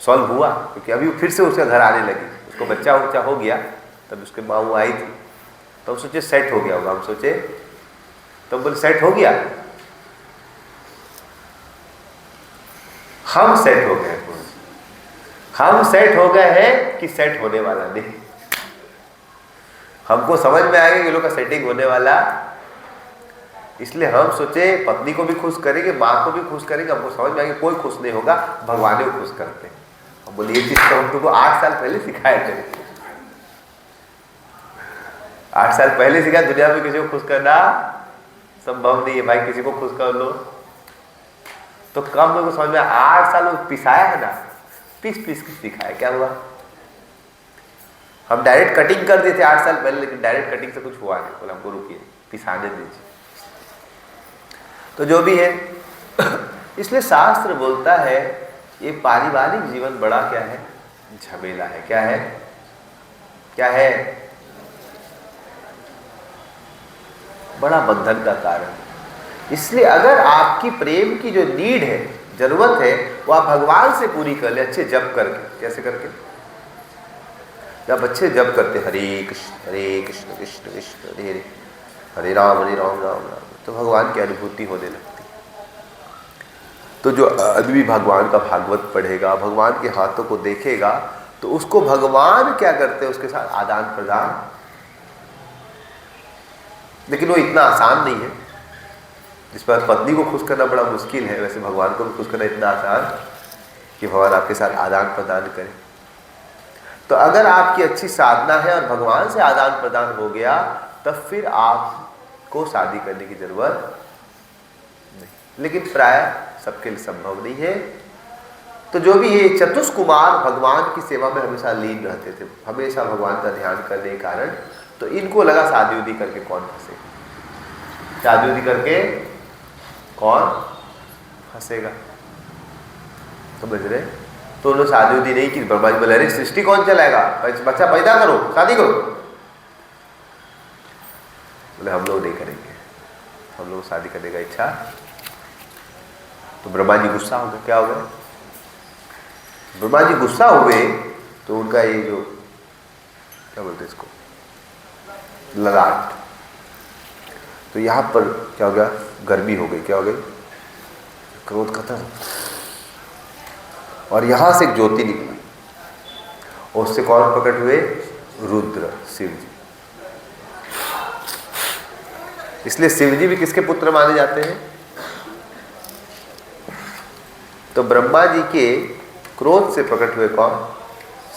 सॉल्व हुआ। क्योंकि अभी फिर से उसका घर आने लगी, उसको बच्चा उच्चा हो गया, तब उसके माँ वो आई थी। तो हम सोचे सेट हो गया होगा, हम सोचे, तो बोले सेट हो गया, हम सेट हो गए, हम सेट हो गए हैं कि सेट होने वाला नहीं। हमको समझ में आएगा कि लोग का सेटिंग होने वाला, इसलिए हम सोचे पत्नी को भी खुश करेंगे, माँ को भी खुश करेंगे। हमको समझ में आएगा कोई खुश नहीं होगा, भगवान को खुश करते हैं। हम बोले ये चीज तो हम तुमको 8 साल पहले सिखाए थे, 8 साल पहले सिखाया। दुनिया में किसी को खुश करना संभव नहीं है भाई, किसी को खुश कर लो तो कम लोगों को समझ में। 8 साल में पिसाया है ना, पीस के सिखाया। क्या हुआ, हम डायरेक्ट कटिंग कर दिए थे 8 साल पहले, लेकिन डायरेक्ट कटिंग से कुछ हुआ नहीं। बोला हमको रुकिए, पिसाने दीजिए। तो जो भी है इसलिए शास्त्र बोलता है ये पारिवारिक जीवन बड़ा क्या है, झमेला है। क्या है, क्या है, बड़ा बंधन का कारण। इसलिए अगर आपकी प्रेम की जो नीड है, जरूरत है, वो आप भगवान से पूरी कर ले, अच्छे जप करके। कैसे करके, जब अच्छे जप करते हरे कृष्ण कृष्ण कृष्ण हरे हरे, हरे राम राम राम, तो भगवान की अनुभूति होने लगती। तो जो आदमी भगवान का भागवत पढ़ेगा, भगवान के हाथों को देखेगा, तो उसको भगवान क्या करते हैं, उसके साथ आदान प्रदान। लेकिन वो इतना आसान नहीं है। जिस पर पत्नी को खुश करना बड़ा मुश्किल है, वैसे भगवान को भी खुश करना इतना आसान कि भगवान आपके साथ आदान प्रदान करे। तो अगर आपकी अच्छी साधना है और भगवान से आदान प्रदान हो गया, तब फिर आपको शादी करने की जरूरत नहीं। लेकिन प्राय सबके लिए संभव नहीं है। तो जो भी ये चतुष्कुमार भगवान की सेवा में हमेशा लीन रहते थे, हमेशा भगवान का ध्यान करने के कारण, तो इनको लगा शादी उदी करके कौन फंसेगा, शादी उदी करके कौन फंसेगा, समझ रहे। तो उन्होंने शादी उदी नहीं की। ब्रह्मा जी बोले अरे सृष्टि कौन चलाएगा, बच्चा पैदा करो, शादी करो। बोले हम लोग नहीं करेंगे, हम लोग शादी करने का इच्छा। तो ब्रह्मा जी गुस्सा हो गए। क्या हो गया, ब्रह्मा जी गुस्सा हुए तो उनका ये जो क्या बोलते इसको, ललाट, तो यहाँ पर क्या हो गया, गर्मी हो गई। क्या हो गई? क्रोध खत्म। और यहां से एक ज्योति निकली और उससे कौन प्रकट हुए? रुद्र, शिव जी। इसलिए शिव जी भी किसके पुत्र माने जाते हैं? तो ब्रह्मा जी के क्रोध से प्रकट हुए कौन?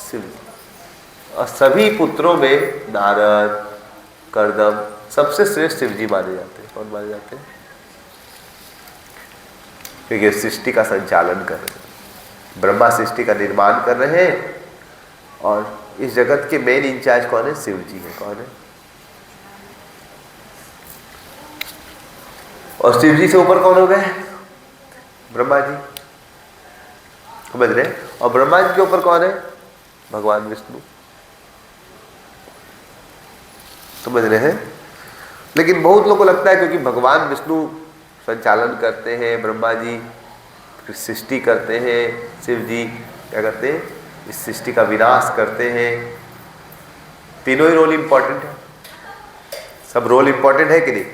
शिव जी। और सभी पुत्रों में नारद, कर्दम सबसे श्रेष्ठ शिव जी माने जाते हैं। कौन माने जाते हैं? क्योंकि सृष्टि का संचालन कर रहे हैं, ब्रह्मा सृष्टि का निर्माण कर रहे हैं, और इस जगत के मेन इंचार्ज कौन है? शिव जी है। कौन है? और शिव जी से ऊपर कौन हो गए? ब्रह्मा जी। समझ रहे? और ब्रह्मा जी के ऊपर कौन है? भगवान विष्णु। समझ रहे हैं? लेकिन बहुत लोगों को लगता है क्योंकि भगवान विष्णु संचालन करते हैं, ब्रह्मा जी सृष्टि करते हैं, शिव जी क्या करते हैं? इस सृष्टि का विनाश करते हैं। तीनों ही रोल इंपॉर्टेंट है। सब रोल इंपॉर्टेंट है कि नहीं?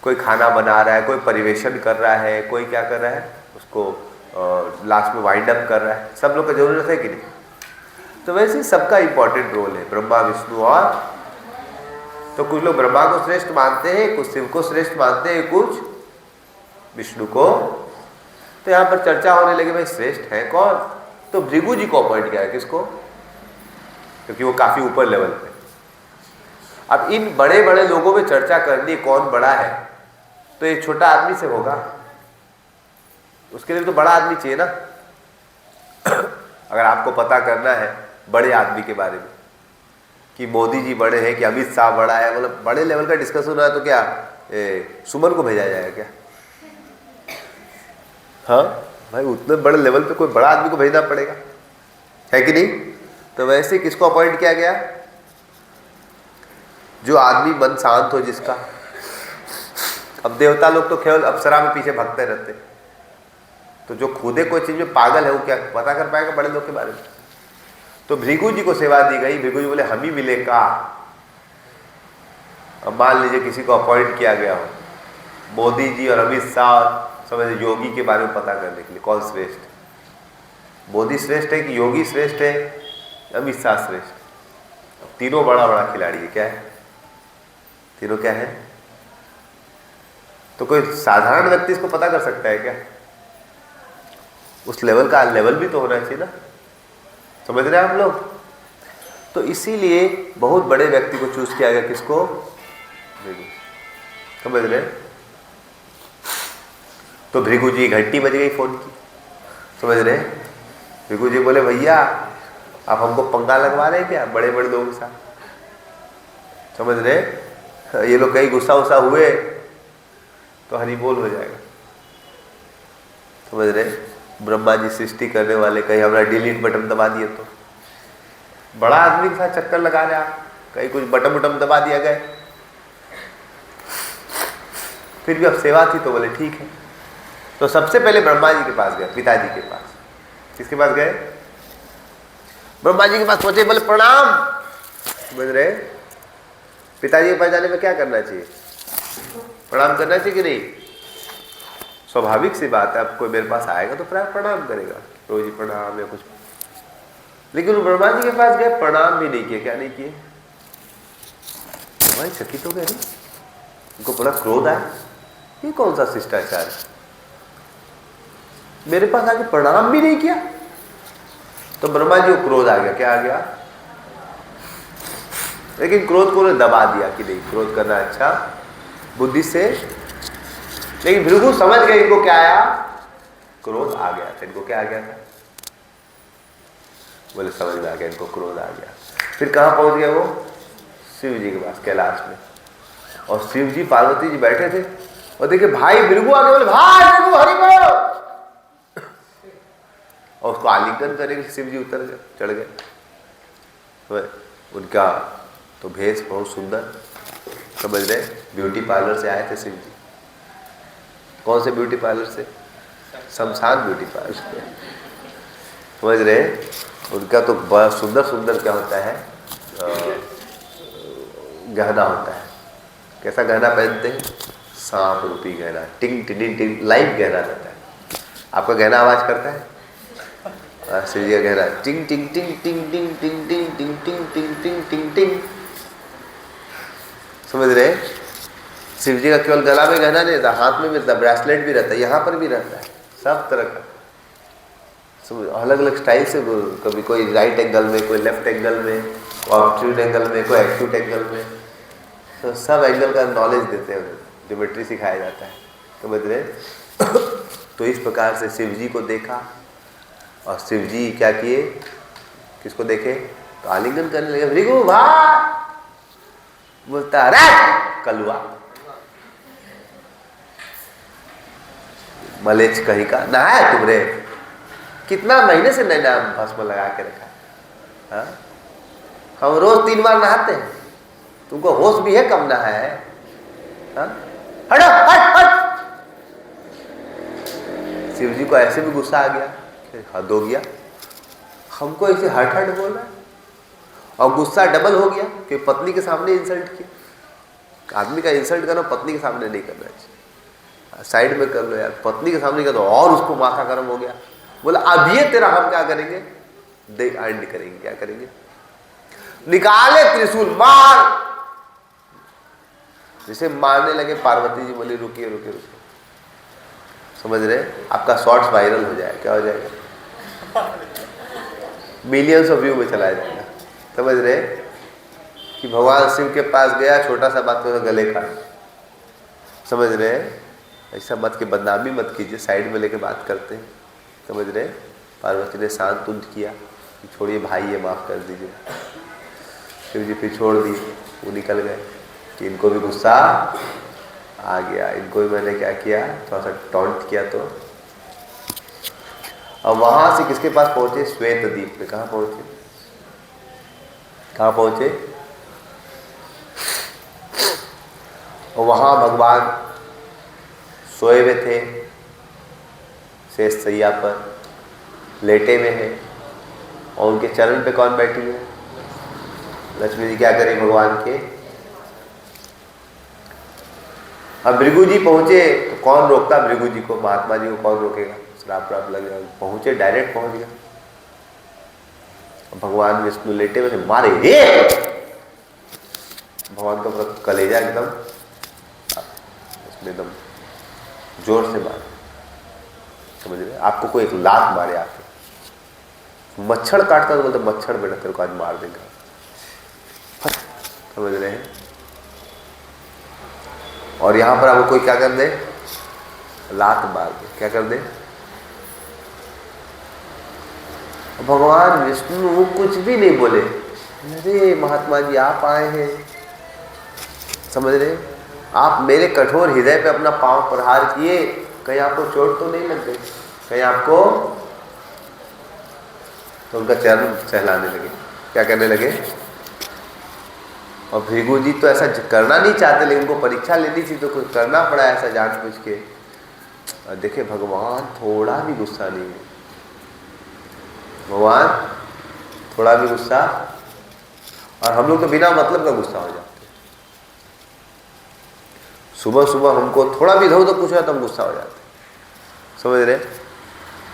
कोई खाना बना रहा है, कोई परिवेशन कर रहा है, कोई क्या कर रहा है, उसको लास्ट में वाइंड अप कर रहा है। सब लोग का जरूरत है कि नहीं? तो वैसे सबका इंपॉर्टेंट रोल है, ब्रह्मा विष्णु और, तो कुछ लोग ब्रह्मा को श्रेष्ठ मानते हैं, कुछ शिव को श्रेष्ठ मानते हैं, कुछ विष्णु को। तो यहाँ पर चर्चा होने लगी भाई श्रेष्ठ है कौन? तो भृगु जी को अपॉइंट किया है। किसको? क्योंकि वो काफी ऊपर लेवल पे। अब इन बड़े बड़े लोगों में चर्चा करनी कौन बड़ा है, तो एक छोटा आदमी से होगा, उसके लिए तो बड़ा आदमी चाहिए ना। अगर आपको पता करना है बड़े आदमी के बारे में कि मोदी जी बड़े हैं कि अमित शाह बड़ा है, मतलब बड़े लेवल का डिस्कशन हो रहा है, तो क्या सुमन को भेजा जाएगा क्या? हाँ भाई, उतने बड़े लेवल पे कोई बड़ा आदमी को भेजना पड़ेगा, है कि नहीं? तो वैसे किसको अपॉइंट किया गया? जो आदमी मन शांत हो जिसका। अब देवता लोग तो केवल अप्सरा में पीछे भागते रहते, तो जो खुदे कोई चीज में पागल है वो क्या पता कर पाएगा बड़े लोग के बारे में? तो भृगु जी को सेवा दी गई। भृगु जी बोले हम ही मिले का। अब मान लीजिए किसी को अपॉइंट किया गया हो, मोदी जी और अमित शाह, समझ योगी के बारे में पता करने के लिए, कौन श्रेष्ठ? मोदी श्रेष्ठ है कि योगी श्रेष्ठ है, अमित शाह श्रेष्ठ? तीनों बड़ा बड़ा खिलाड़ी है। क्या है? तीनों क्या है? तो कोई साधारण व्यक्ति इसको पता कर सकता है क्या? उस लेवल का लेवल भी तो होना चाहिए ना। समझ रहे हैं आप लोग? तो इसीलिए बहुत बड़े व्यक्ति को चूज किया गया। किसको? समझ रहे? तो भृगु जी घंटी बज गई फोन की। समझ रहे? भृगु जी बोले भैया आप हमको पंगा लगवा रहे हैं क्या बड़े बड़े लोगों के साथ? समझ रहे? ये लोग कहीं गुस्सा उस्सा हुए तो हरी बोल हो जाएगा। समझ रहे? ब्रह्मा जी सृष्टि करने वाले, कहीं हमारा डिलीट बटन दबा दिए तो बड़ा आदमी के साथ चक्कर लगा रहे आप, कहीं कुछ बटन बटन दबा दिया गए। फिर भी अब सेवा थी तो बोले ठीक है। तो सबसे पहले ब्रह्मा जी के पास गए, पिताजी के पास। किसके पास गए? ब्रह्मा जी के पास पहुंचे, बोले प्रणाम। समझ रहे? पिताजी के पास जाने में क्या करना चाहिए? प्रणाम करना चाहिए कि नहीं? स्वाभाविक सी बात है। अब कोई मेरे पास आएगा तो प्रणाम करेगा, रोज ही प्रणाम या कुछ। लेकिन वो ब्रह्मा जी के पास गए, प्रणाम भी नहीं किए। क्या नहीं किए? भाई चकित हो गए नहीं? उनको बड़ा क्रोध आया, ये कौन सा शिष्टाचार है, मेरे पास आके प्रणाम भी नहीं किया। तो ब्रह्मा जी को क्रोध आ गया। क्या आ गया? लेकिन क्रोध को दबा दिया कि नहीं, क्रोध करना अच्छा बुद्धि से। लेकिन भृगु समझ गए इनको क्या आया, क्रोध आ गया था। इनको क्या आ गया था? बोले समझ में आ गया, इनको क्रोध आ गया। फिर कहाँ पहुंच गए वो? शिव जी के पास, कैलाश में। और शिव जी पार्वती जी बैठे थे और देखिए भाई भृगु आ गए। बोले भाई भृगु हरि बोल, और उसको आलिंगन करके शिव जी उतर गए, चढ़ गए। तो उनका तो भेष बहुत सुंदर, समझ रहे? ब्यूटी पार्लर से आए थे शिव जी। कौन से ब्यूटी पार्लर से? शमशान ब्यूटी पार्लर से। समझ रहे? उनका तो बहुत सुंदर सुंदर क्या होता है, गहना होता है। कैसा गहना पहनते हैं? सांप रूपी गहना, टिंग टिंग टिंग, लाइव गहना रहता है। आपका गहना आवाज करता है? शिव जी का गहना टिंग टिंग टिंग टिंग टिंग टिंग टिंग टिंग टिंग टिंग टिंग टिंग टिंग, समझ रहे? शिव जी का केवल गला में गहना नहीं रहता, हाथ में भी रहता, ब्रेसलेट भी रहता है, यहाँ पर भी रहता है, सब तरह का, अलग अलग स्टाइल से। कभी कोई राइट एंगल में, कोई लेफ्ट एंगल में, कोई ऑब्ट्यूट एंगल में, कोई एक्यूट एंगल में, तो सब एंगल का नॉलेज देते हैं, ज्योमेट्री सिखाया जाता है, समझ रहे? तो इस प्रकार से शिव जी को देखा, और शिव जी क्या किए, किसको देखे? तो आलिंगन करने लगे, भृगु भाई, बोलता रे कलुआ, मलेच्छ कहीं का, नहाया तुम रे? कितना महीने से नैना भस्म लगा के रखा है? हाँ? हम रोज 3 बार नहाते हैं, तुमको होश भी है कम नहाया है? हाँ? हटो, हट हट। शिव जी को ऐसे भी गुस्सा आ गया, हद हो गया, हमको ऐसे हट हट बोल रहा है, और गुस्सा डबल हो गया कि पत्नी के सामने इंसल्ट किया। आदमी का इंसल्ट करना पत्नी के सामने नहीं करना चाहिए, साइड में कर लो यार, पत्नी के सामने कर दो, और उसको माथा गर्म हो गया, बोला अब ये तेरा हम क्या करेंगे, एंड करेंगे, क्या करेंगे? निकाले त्रिशूल, मार। जिसे मारने लगे, पार्वती जी बोली रुकिए रुकिए रुकिए, समझ रहे? आपका शॉर्ट्स वायरल हो जाए, क्या हो जाएगा? मिलियंस ऑफ व्यू में चला जाएगा, समझ रहे? कि भगवान शिव के पास गया, छोटा सा बात में गले का, समझ रहे? ऐसा मत के बदनामी मत कीजिए, साइड में लेके बात करते हैं, समझ रहे? पार्वती ने शांत उंट किया, छोड़िए भाई, ये माफ़ कर दीजिए। शिव जी फिर छोड़ दिए, वो निकल गए कि इनको भी गुस्सा आ गया, इनको भी मैंने क्या किया, थोड़ा सा टॉन्ट किया। तो अब वहाँ से किसके पास पहुँचे? श्वेत द्वीप पे। कहाँ पहुँचे? कहाँ पहुँचे? और वहाँ भगवान सोए हुए थे, शेष सैया पर लेटे हुए हैं, और उनके चरण पे कौन बैठी है? लक्ष्मी जी। क्या करें भगवान के? अब भृगु जी पहुंचे तो कौन रोकता भृगु जी को? महात्मा जी को कौन रोकेगा? श्राप प्राप लग जाएगा। पहुंचे, डायरेक्ट पहुंच गया। भगवान विष्णु लेटे हुए थे, मारे हे! भगवान का कलेजा एकदम उसमें एकदम जोर से मारे, समझ रहे? आपको कोई एक लात मारे आके, मच्छर काटता तो बोलते मच्छर बेटा तेरे को आज मार देगा, समझ रहे हैं? और यहां पर आपको कोई क्या कर दे? लात मार दे, क्या कर दे? भगवान विष्णु वो कुछ भी नहीं बोले, अरे महात्मा जी आप आए हैं, समझ रहे? आप मेरे कठोर हृदय पे अपना पांव प्रहार किए, कहीं आपको चोट तो नहीं लग गई? कहीं आपको? तो उनका चरण सहलाने लगे, क्या करने लगे? और भृगु जी तो ऐसा करना नहीं चाहते, लेकिन उनको परीक्षा लेनी थी तो कुछ करना पड़ा ऐसा जानबूझ के। और देखे भगवान थोड़ा भी गुस्सा नहीं है, भगवान थोड़ा भी गुस्सा। और हम लोग तो बिना मतलब का गुस्सा हो जाते हैं। सुबह सुबह हमको थोड़ा भी इधर उधर कुछ है तो हम गुस्सा हो जाते हैं, समझ रहे?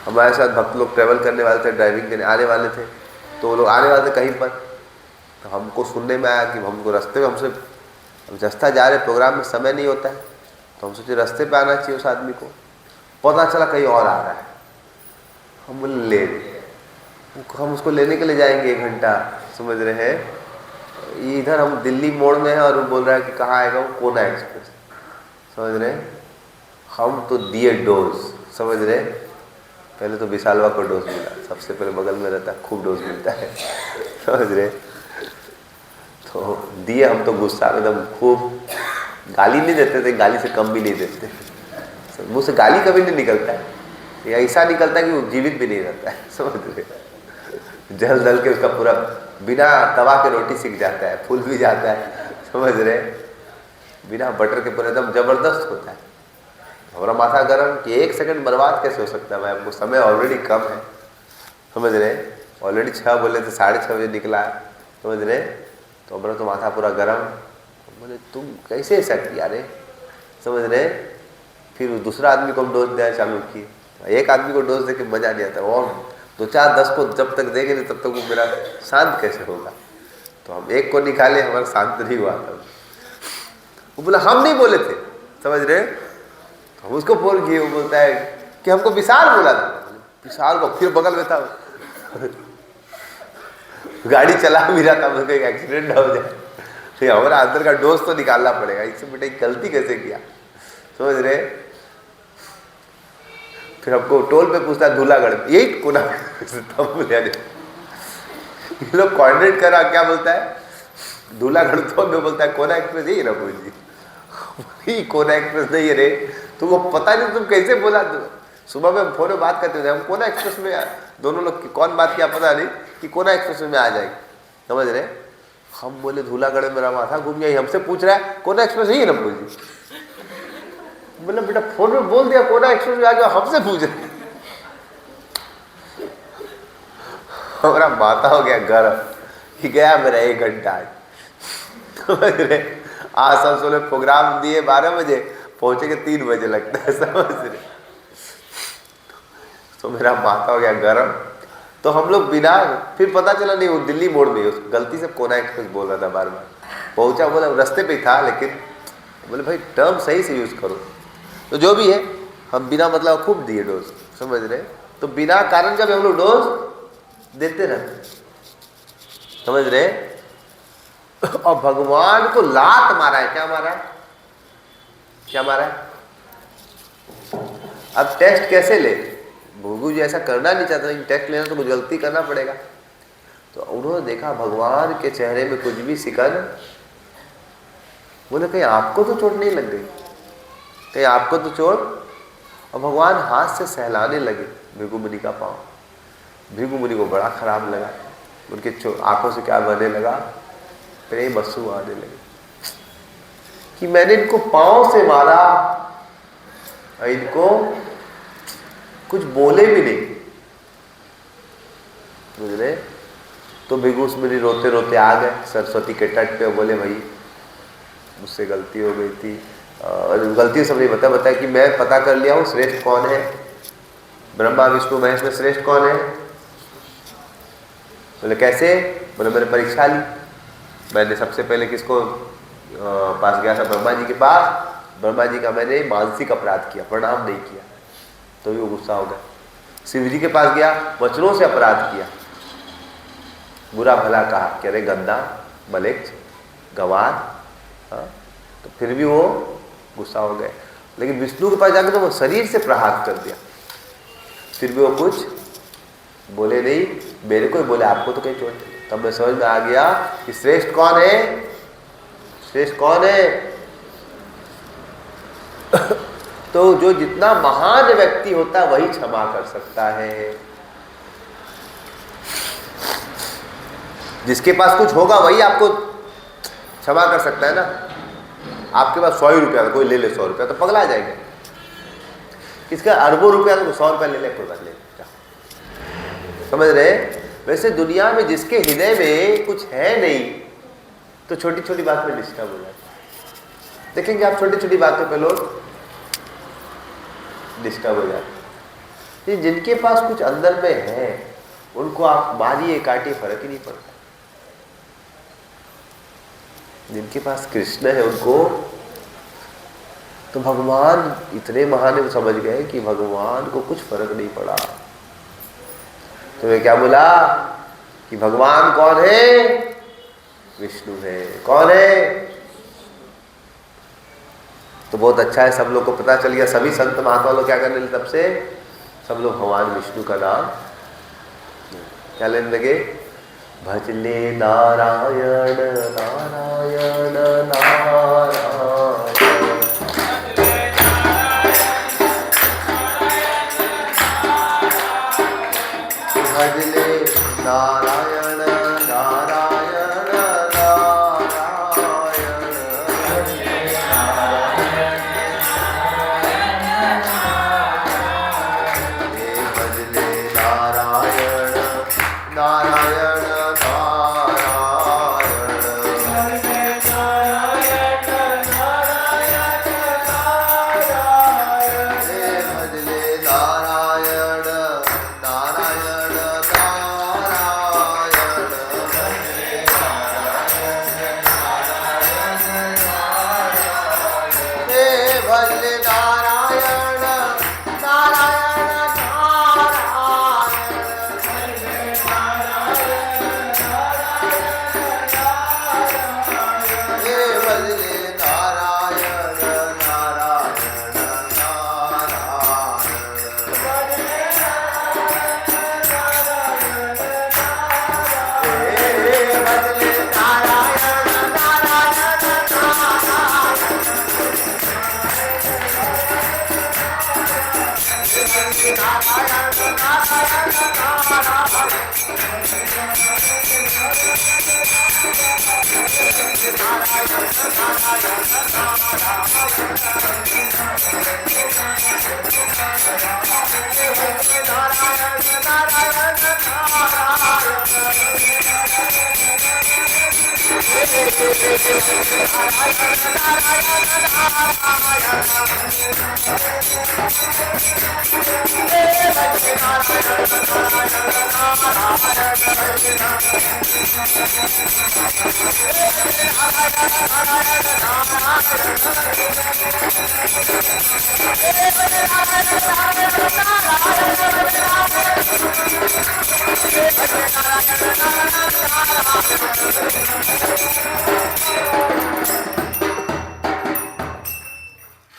हमारे साथ भक्त लोग ट्रैवल करने वाले थे, ड्राइविंग करने आने वाले थे, तो वो लोग आने वाले थे कहीं पर, तो हमको सुनने में आया कि हमको रास्ते में, हमसे हम रास्ता जा रहे, प्रोग्राम में समय नहीं होता है, तो हम सोचे रास्ते पे आना चाहिए उस आदमी को। पता चला कहीं और आ रहा है, हम बोले ले, हम उसको लेने के लिए जाएंगे 1 घंटा, समझ रहे हैं? इधर हम दिल्ली मोड़ में है और वो बोल रहा है कि कहाँ आएगा वो? कोना एक्सप्रेस, समझ रहे? हम तो दिए डोज, समझ रहे? पहले तो विशालवा को डोज मिला, सबसे पहले बगल में रहता है, खूब डोज मिलता है, समझ रहे? तो दिए हम तो गुस्सा में एकदम खूब, गाली नहीं देते थे, गाली से कम भी नहीं देते, मुँह से गाली कभी नहीं निकलता है, या ऐसा निकलता है कि वो जीवित भी नहीं रहता है, समझ रहे? जल जल के उसका पूरा बिना तवा के रोटी सीख जाता है, फूल भी जाता है, समझ रहे? बिना बटर के पूरा एकदम जबरदस्त होता है। हमारा माथा गर्म कि 1 सेकंड बर्बाद कैसे हो सकता है? मैं आपको समय ऑलरेडी कम है, समझ रहे? ऑलरेडी 6 बोले थे, 6:30 बजे निकला, समझ रहे? तो हमारा तो माथा पूरा गर्म। बोले तुम कैसे ऐसा किया रे, समझ रहे? फिर दूसरा आदमी को हम डोज देना चालू किए। एक आदमी को डोज देके मजा नहीं आता, और 2 4 10 को जब तक देंगे नहीं तब तक वो मेरा शांत कैसे होगा। तो हम एक को निकाले, हमारा शांत नहीं हुआ था। वो बोला हम नहीं बोले थे, समझ रहे? हम उसको फोन किए, वो बोलता है कि हमको विशाल बोला था। विशाल को फिर बगल में था, गाड़ी चला भी रहा था, मुझे एक एक्सीडेंट ना हो जाए, तो हमारा अंदर का डोज तो निकालना पड़ेगा। इससे बेटे गलती कैसे किया, समझ रहे? फिर हमको टोल पे पूछता है धूलागढ़ यही कोना ये लोग कोऑर्डिनेट करा, क्या बोलता है धूलागढ़, तो हमें बोलता है कोना एक्सप्रेस यही ना बोल जी। कोना एक्सप्रेस नहीं है रे, तुमको पता नहीं तुम कैसे बोला। सुबह में फोन में बात करते थे हम, कोना एक्सप्रेस में दोनों लोग कौन बात किया पता नहीं कि कोना एक्सप्रेस में आ जाएगी, समझ रहे? हम बोले धूलागढ़ में मेरा माथा घूम गया, हमसे पूछ रहा है कोना एक्सप्रेस यही है ना बोल जी। बोले बेटा फोन में बोल दिया कोना एक्सप्रेस में आ गया, हमसे पूछ रहे। हमारा माथा हो गया गर्म कि गया मेरा 1 घंटा आज, समझ रहे? आसनसोल में प्रोग्राम दिए 12 बजे, पहुंचे के 3 बजे लगता है, समझ रहे? तो मेरा माथा हो गया गर्म। तो हम लोग बिना, फिर पता चला नहीं वो दिल्ली मोड़ में, गलती से कोना एक्सप्रेस बोल रहा था बार बार। पहुंचा, बोला रास्ते पे था, लेकिन बोले भाई टर्म सही से यूज करो। तो जो भी है, हम बिना मतलब खूब दिए डोज, समझ रहे? तो बिना कारण का भी हम लोग डोज देते रहते, समझ रहे? और भगवान को लात मारा है, क्या मारा है, क्या मारा है? अब टेस्ट कैसे ले? भोगू जी ऐसा करना नहीं चाहता, लेकिन टेस्ट लेना तो कुछ गलती करना पड़ेगा। तो उन्होंने देखा भगवान के चेहरे में कुछ भी सिकन, बोले कहीं आपको तो चोट नहीं लग गई, कहीं आपको तो चोट। और भगवान हाथ से सहलाने लगे भृगु मुनि का पाँव। भृगु मुनि को बड़ा खराब लगा, उनके आंखों से क्या बहने लगा, प्रेम अश्रु आने लगे कि मैंने इनको पाँव से मारा, इनको कुछ बोले भी नहीं, समझ रहे? तो भृगु मुनि रोते रोते आ गए सरस्वती के तट पे, बोले भाई मुझसे गलती हो गई थी। गलती सब नहीं बताया कि मैं पता कर लिया हूँ श्रेष्ठ कौन है, ब्रह्मा विष्णु महेश में श्रेष्ठ कौन है। बोले कैसे? बोले मैंने परीक्षा ली, मैंने सबसे पहले किसको पास गया था, ब्रह्मा जी के पास। ब्रह्मा जी का मैंने मानसिक अपराध किया, प्रणाम नहीं किया, तो भी वो गुस्सा हो गया। शिव जी के पास गया, वचनों से अपराध किया, बुरा भला कहा कि अरे गंदा मलेक्ष गंवार, तो फिर भी वो गुस्सा हो गए। लेकिन विष्णु के पास जाकर तो वो शरीर से प्रहार कर दिया, फिर भी वो कुछ बोले नहीं, मेरे को ही बोले आपको तो कहीं चोट नहीं। तब मैं समझ में आ गया कि श्रेष्ठ कौन है, श्रेष्ठ कौन है। तो जो जितना महान व्यक्ति होता है वही क्षमा कर सकता है। जिसके पास कुछ होगा वही आपको क्षमा कर सकता है ना। आपके पास 100 रुपया, कोई ले ले 100 रुपया तो पगला जाएगा। किसका अरबों रुपया, तो 100 रुपया ले ले, कोई बात नहीं, समझ रहे? वैसे दुनिया में जिसके हृदय में कुछ है नहीं, तो छोटी छोटी बात में डिस्टर्ब हो जाता है। देखेंगे आप छोटी छोटी बातों पे लोग डिस्टर्ब हो जाते हैं। जिनके पास कुछ अंदर में है उनको आप मारिए काटिए फर्क ही नहीं पड़ता। जिनके पास कृष्ण है उनको तो भगवान इतने महान है, समझ गए कि भगवान को कुछ फर्क नहीं पड़ा। तो मैं क्या बोला कि भगवान कौन है, विष्णु है। कौन है? तो बहुत अच्छा है, सब लोग को पता चल गया। सभी संत महात्मा लोग क्या करने लगे, तब से सब लोग भगवान विष्णु का नाम क्या लेने लगे, भजले नारायण नारायण नारायण, भजले नारायण नारायण नारायण, भजले नारायण तो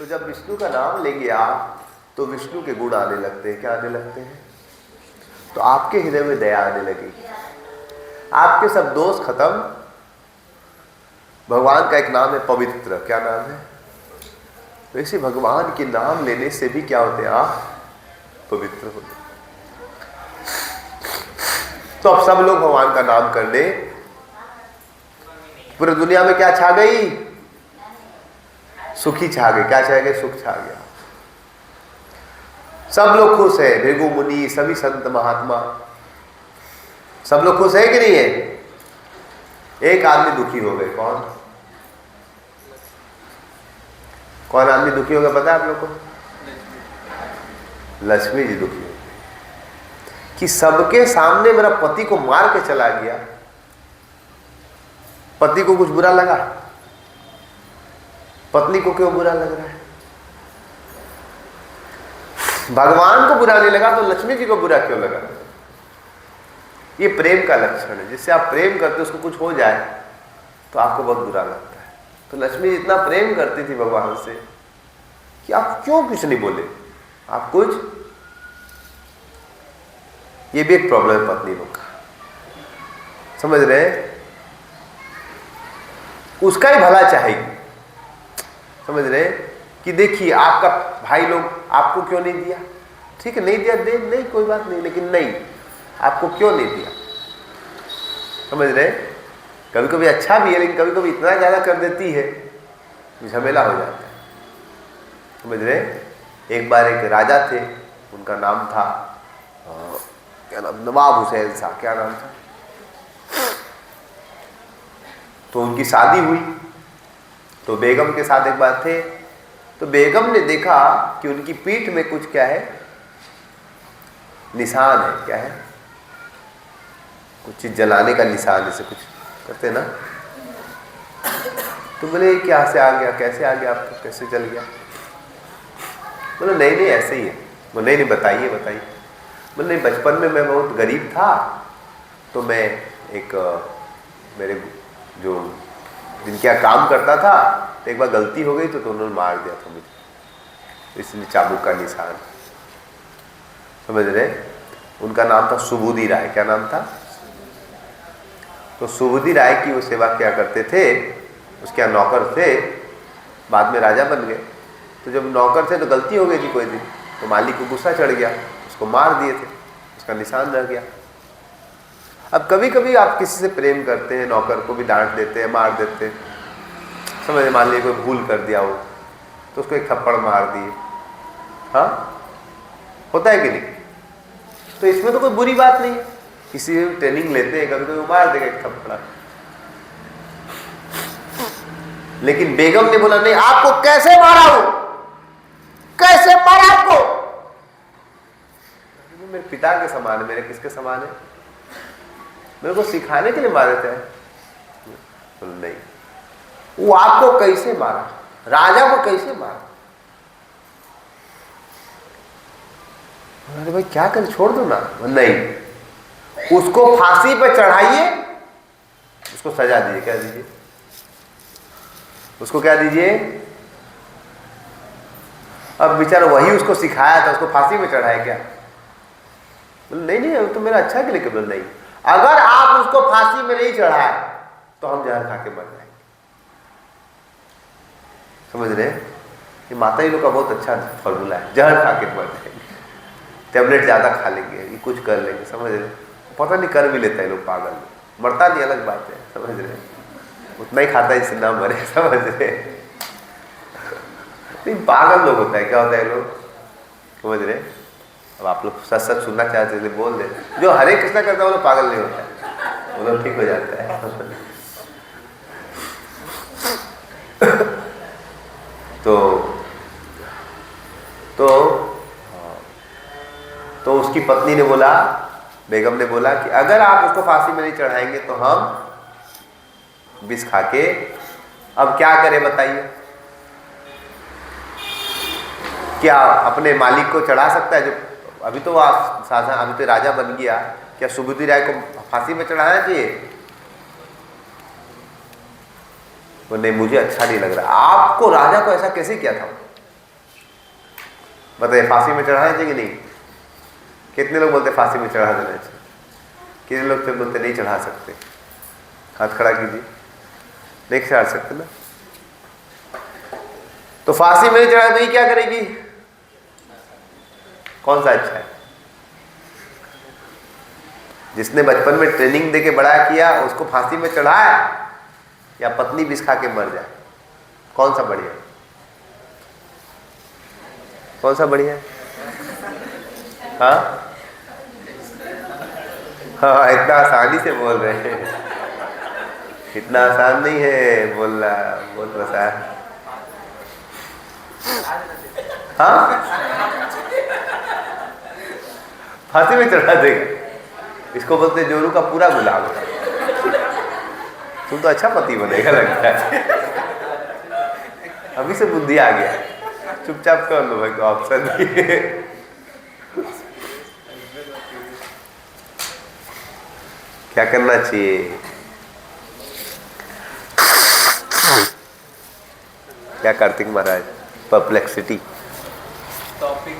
जब विष्णु का नाम लेंगे आप तो विष्णु के गुण आने लगते हैं। क्या आने लगते हैं? तो आपके हृदय में दया आने लगेगी, आपके सब दोष खत्म। भगवान का एक नाम है पवित्र। क्या नाम है? तो इसी भगवान के नाम लेने से भी क्या होते हैं? आप पवित्र होते। तो अब सब लोग भगवान का नाम कर ले, पूरी दुनिया में क्या छा गई? सुखी छा गई। क्या छा गए? सुख छा गया। सब लोग खुश है, भृगु मुनि, सभी संत महात्मा, सब लोग खुश है कि नहीं है? एक आदमी दुखी हो गए। कौन कौन आदमी दुखी हो गया पता है आप लोग को? लक्ष्मी जी दुखी हो गई कि सबके सामने मेरा पति को मार के चला गया। पति को कुछ बुरा लगा? पत्नी को क्यों बुरा लग रहा है? भगवान को बुरा नहीं लगा तो लक्ष्मी जी को बुरा क्यों लगा? ये प्रेम का लक्षण है। जिससे आप प्रेम करते उसको कुछ हो जाए तो आपको बहुत बुरा लगता है। तो लक्ष्मी इतना प्रेम करती थी भगवान से कि आप क्यों कुछ नहीं बोले, आप कुछ। ये भी एक प्रॉब्लम है पत्नी लोग का, समझ रहे हैं? उसका ही भला चाहेगी, समझ रहे हैं? कि देखिए आपका भाई लोग आपको क्यों नहीं दिया, ठीक है नहीं दिया, दे नहीं कोई बात नहीं, लेकिन नहीं आपको क्यों नहीं दिया, समझ रहे? कभी कभी अच्छा भी है लेकिन कभी कभी इतना ज्यादा कर देती है झमेला हो जाता है, समझ रहे? एक बार एक राजा थे, उनका नाम था क्या नाम, नवाब हुसैन शाह, क्या नाम था। तो उनकी शादी हुई तो बेगम के साथ एक बार थे, तो बेगम ने देखा कि उनकी पीठ में कुछ क्या है, निशान है। क्या है? कुछ चीज जलाने का निशान, जैसे कुछ करते ना। तो बोले क्या से आ गया, कैसे आ गया आपको, कैसे जल गया? बोले नहीं नहीं ऐसे ही है। बोले नहीं बताइए बताइए। बोले नहीं बचपन में मैं बहुत गरीब था, तो मैं एक मेरे जो जिनके यहाँ काम करता था, तो एक बार गलती हो गई तो उन्होंने मार दिया था मुझे, इसलिए चाबुक का निशान, समझ रहे? उनका नाम था सुबुद्धि राय। क्या नाम था? तो सुबुद्धि राय की वो सेवा क्या करते थे, उसके यहाँ नौकर थे, बाद में राजा बन गए। तो जब नौकर थे तो गलती हो गई थी कोई दिन, तो मालिक को गुस्सा चढ़ गया, उसको मार दिए थे, उसका निशान रह गया। अब कभी कभी आप किसी से प्रेम करते हैं, नौकर को भी डांट देते हैं, मार देते हैं, समझ, मान लीजिए कोई भूल कर दिया हो तो उसको एक थप्पड़ मार दिए, हाँ होता है कि नहीं? तो इसमें तो कोई बुरी बात नहीं है, किसी से ट्रेनिंग लेते हैं, कभी कभी मार देगा एक थप्पड़। लेकिन बेगम ने बोला नहीं, आपको कैसे मारा हो, कैसे मारा आपको? मेरे पिता के समान है। मेरे किसके समान है? मेरे को सिखाने के लिए मारे थे। नहीं, वो आपको कैसे मारा, राजा को कैसे मारा? अरे भाई क्या कर, छोड़ दो ना। नहीं, उसको फांसी पे चढ़ाइए, उसको सजा दीजिए। क्या दीजिए? उसको क्या दीजिए? अब बेचारा वही उसको सिखाया था, उसको फांसी पे चढ़ाया क्या? नहीं नहीं, तो मेरा अच्छा के लिए केवल नहीं, अगर आप उसको फांसी में नहीं चढ़ाए तो हम जहर खा के मर जाएंगे, समझ रहे? ये माता जी लोग का बहुत अच्छा फॉर्मूला है, जहर खा के मर जाएंगे। टैबलेट ज़्यादा खा लेंगे, ये कुछ कर लेंगे, समझ रहे? पता नहीं कर भी लेता है लोग, पागल, मरता नहीं अलग बात है, समझ रहे? उतना ही खाता है जिससे ना मरे, समझ रहे? नहीं, पागल लोग होता है, क्या होता है लोग, समझ रहे? अब आप लोग सच सच सुनना चाहते हैं बोल दे, जो हरे कृष्णा करता है वो लोग पागल नहीं होता है, वो लोग ठीक हो जाता है। तो उसकी पत्नी ने बोला, बेगम ने बोला कि अगर आप उसको फांसी में नहीं चढ़ाएंगे तो हम विष खा के अब क्या करें बताइए? क्या अपने मालिक को चढ़ा सकता है? जो अभी तो अभी तो राजा बन गया, क्या सुबुद्धि राय को फांसी में चढ़ाना चाहिए? वो नहीं, मुझे अच्छा नहीं लग रहा। आपको राजा को ऐसा कैसे किया था? बताइए, फांसी में चढ़ाना चाहिए कि नहीं? कितने लोग बोलते फांसी में चढ़ा देना चाहिए? कितने लोग तो बोलते नहीं चढ़ा सकते? हाथ खड़ा कीजिए। नहीं चढ़ा सकते ना? तो फांसी में नहीं चढ़ा तो ये क्या करेगी? कौन सा अच्छा है? जिसने बचपन में ट्रेनिंग देके बड़ा किया उसको फांसी में चढ़ाए, या पत्नी विष खा के मर जाए? कौन सा बढ़िया? कौन सा बढ़िया है? हाँ हाँ, इतना आसानी से बोल रहे हैं, इतना आसान नहीं है बोलना, बहुत आसान। हाँ, फांसी में चढ़ा देगा, इसको बोलते जोरू का पूरा गुलाम। तुम तो अच्छा पति बनेगा लगता है, अभी से बुद्धि आ गया, चुपचाप कर लो भाई, ऑप्शन दिए। क्या करना चाहिए? क्या कार्तिक महाराज? परप्लेक्सिटी। टॉपिक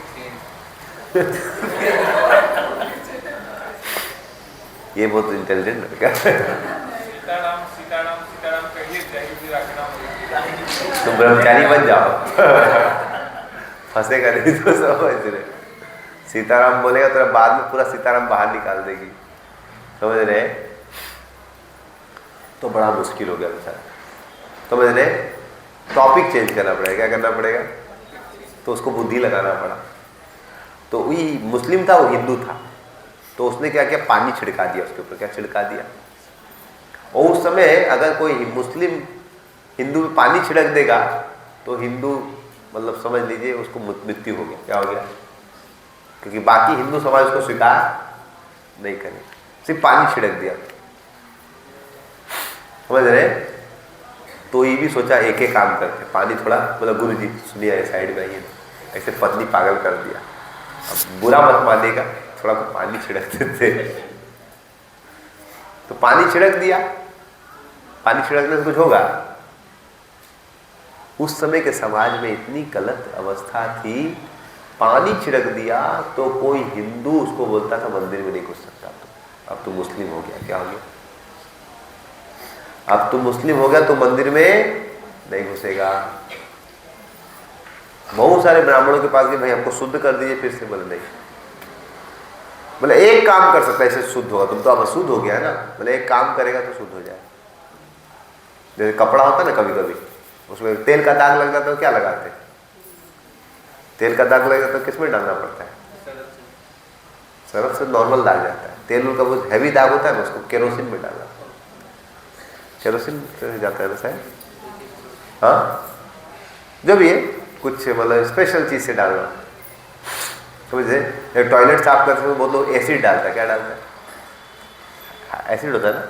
ये बहुत इंटेलिजेंट है क्या? सीताराम सीताराम सीताराम कहिए, जय श्री राम। तुम ब्रह्मचारी बन जाओ, फंसेगा नहीं तो, समझ रहे? सीताराम बोलेगा तो बाद में पूरा सीताराम बाहर निकाल देगी, समझ रहे? तो बड़ा मुश्किल हो गया बेचारा, समझ रहे? टॉपिक चेंज करना पड़ेगा। क्या करना पड़ेगा? तो उसको बुद्धि लगाना पड़ा। तो वही मुस्लिम था, वो हिंदू था, तो उसने क्या किया? पानी छिड़का दिया उसके ऊपर। क्या छिड़का दिया? और उस समय अगर कोई मुस्लिम हिंदू में पानी छिड़क देगा तो हिंदू, मतलब समझ लीजिए उसको मृत्यु हो गया। क्या हो गया? क्योंकि बाकी हिंदू समाज उसको स्वीकार नहीं करे, सिर्फ पानी छिड़क दिया, समझ रहे? तो ये भी सोचा एक एक काम करते, पानी थोड़ा, मतलब गुरु जी सुनिए साइड में आइए, ऐसे पत्नी पागल कर दिया, अब बुरा मत मानेगा, थोड़ा तो पानी छिड़क देते। तो पानी छिड़क दिया, पानी छिड़कने से कुछ होगा? उस समय के समाज में इतनी गलत अवस्था थी, पानी छिड़क दिया तो कोई हिंदू उसको बोलता था मंदिर में नहीं घुस सकता, तो अब तो मुस्लिम हो गया। क्या हो गया? अब तो मुस्लिम हो गया तो मंदिर में नहीं घुसेगा। बहुत सारे ब्राह्मणों के पास गए, भाई हमको शुद्ध कर दीजिए फिर से, बोले नहीं। बोले एक काम कर सकता है, इससे शुद्ध होगा, तुम तो अब अशुद्ध हो गया है ना, बोले एक काम करेगा तो शुद्ध हो जाए। जैसे कपड़ा होता है ना, कभी कभी उसमें तेल का दाग लग जाता है, क्या लगाते हैं? तेल का दाग लग जाता है, किसमें डालना पड़ता है? सरफ से नॉर्मल दाग जाता है। तेल का वो हैवी दाग होता है ना, उसको केरोसिन में डालना, केरोसिन जाता है ना शायद, हाँ, जब ये कुछ मतलब स्पेशल चीज से डालना, समझे? टॉयलेट साफ करते समय बहुत लोग एसिड डालता है। क्या डालता है? एसिड होता है ना,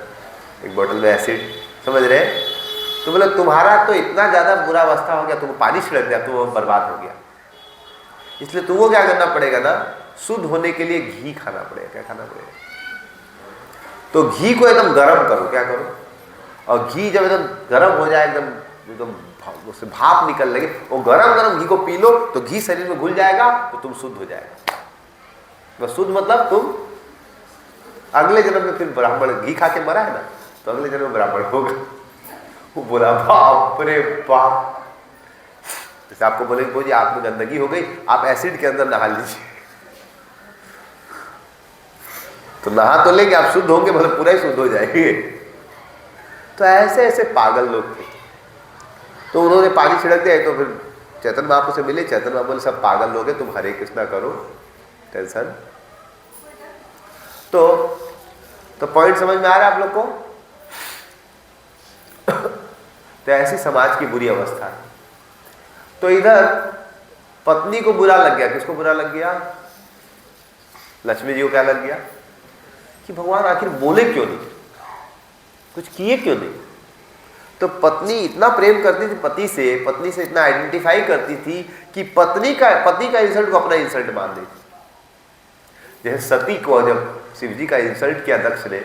एक बोतल में एसिड, समझ रहे? तो बोले तुम्हारा तो इतना ज्यादा बुरा अवस्था हो गया, तुम पानी छिड़क दिया, तुम बर्बाद हो गया, इसलिए तुमको क्या करना पड़ेगा ना, शुद्ध होने के लिए घी खाना पड़ेगा। क्या खाना पड़ेगा? तो घी को एकदम गर्म करो। क्या करो? और घी जब एकदम गर्म हो जाए, एकदम एकदम उससे भाप निकल लगे, वो गरम गरम घी को पी लो तो घी शरीर में घुल जाएगा, तो तुम शुद्ध हो जाएगा। तो शुद्ध मतलब तुम अगले जन्म में फिर ब्राह्मण, घी खा के मरा है ना, तो अगले जन्म में ब्राह्मण होगा। वो बोला बाप रे बाप। जैसे आपको बोले जी आप में गंदगी हो गई, आप एसिड के अंदर नहा लीजिए, तो नहा तो लेंगे, आप शुद्ध होंगे, मतलब पूरा ही शुद्ध हो जाएंगे। तो ऐसे ऐसे पागल लोग थे। तो उन्होंने पानी छिड़क दिया। तो फिर चैतन्य महाप्रभु से मिले, चैतन्य महाप्रभु बोले सब पागल लोग हैं, तुम हरे कृष्णा करो, टेंशन। तो पॉइंट समझ में आ रहा है आप लोग को? तो ऐसी समाज की बुरी अवस्था है। तो इधर पत्नी को बुरा लग गया। किसको बुरा लग गया? लक्ष्मी जी को क्या लग गया कि भगवान आखिर बोले क्यों नहीं, कुछ किए क्यों नहीं। तो पत्नी इतना प्रेम करती थी पत्नी से इतना आइडेंटिफाई करती थी कि पति का इंसल्ट को अपना इंसल्ट मान ली। जैसे सती को जब शिव जी का इंसल्ट किया दक्ष ने,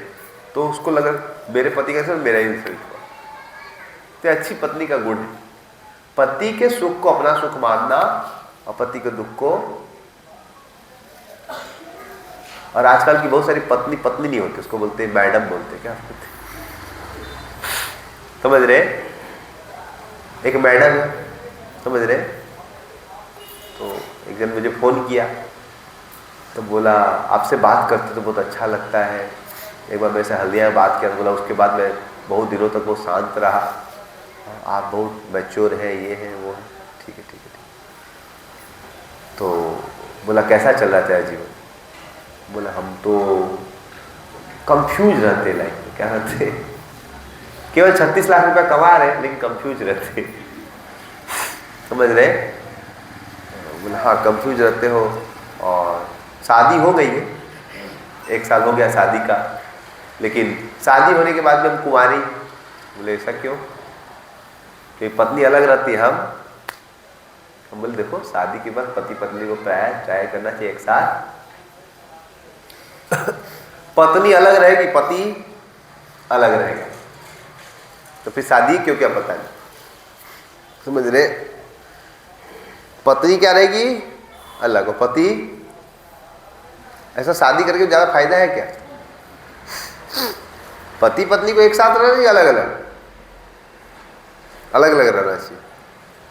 तो उसको लगा मेरे पति का इंसल्ट मेरा इंसल्ट हुआ। तो अच्छी पत्नी का गुण है पति के सुख को अपना सुख मानना और पति के दुख को। और आजकल की बहुत सारी पत्नी नहीं होती, उसको बोलते हैं मैडम, बोलते क्या बोलते, समझ रहे? एक मैडम है, समझ रहे? तो एक दिन मुझे फोन किया, तो बोला आपसे बात करते तो बहुत अच्छा लगता है। एक बार मेरे से हल्दिया में बात किया, तो बोला उसके बाद मैं बहुत दिनों तक बहुत शांत रहा, आप बहुत मैच्योर है, ये है वो है। ठीक है। तो बोला कैसा चल रहा था जीवन? बोला हम तो कंफ्यूज रहते लाइफ में। क्या रहते? केवल 36 लाख रुपया कमा रहे लेकिन कंफ्यूज रहते, समझ रहे? बोला हाँ कंफ्यूज रहते हो। और शादी हो गई है, 1 साल हो गया शादी का, लेकिन शादी होने के बाद में हम कुंवारी। बोले ऐसा क्यों? कि पत्नी अलग रहती है, हम बोले देखो शादी के बाद पति पत्नी को ट्राई करना चाहिए एक साथ। पत्नी अलग रहेगी, पति अलग रहेगा, तो फिर शादी क्यों? क्या पता नहीं, समझ रहे? पत्नी क्या रहेगी? अलग, और पति ऐसा शादी करके ज्यादा फायदा है क्या? पति पत्नी को एक साथ रहना चाहिए, अलग अलग रहना चाहिए,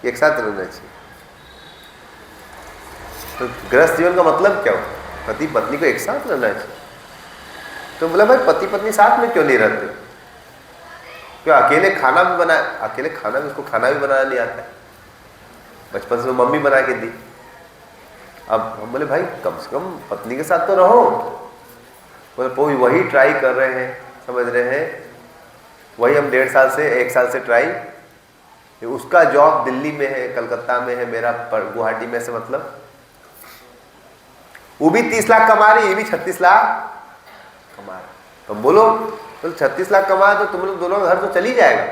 एक साथ रहना चाहिए। तो गृहस्थ जीवन का मतलब क्या हो? पति पत्नी को एक साथ रहना चाहिए। तो बोला भाई पति पत्नी साथ में क्यों नहीं रहते? क्यों अकेले खाना भी उसको खाना भी बनाना नहीं आता है, बचपन से मम्मी बना के दी। अब हम बोले भाई कम से कम पत्नी के साथ तो रहो। बोले वही ट्राई कर रहे हैं, समझ रहे हैं? वही हम 1 साल से ट्राई। उसका जॉब दिल्ली में है, कलकत्ता में है, मेरा गुवाहाटी में से, मतलब वो भी 30 लाख कमा रही, ये भी 36 लाख कमा रहा। तो बोलो तो 36 लाख कमा तो तुम लोग दोनों घर तो चल ही जाएगा।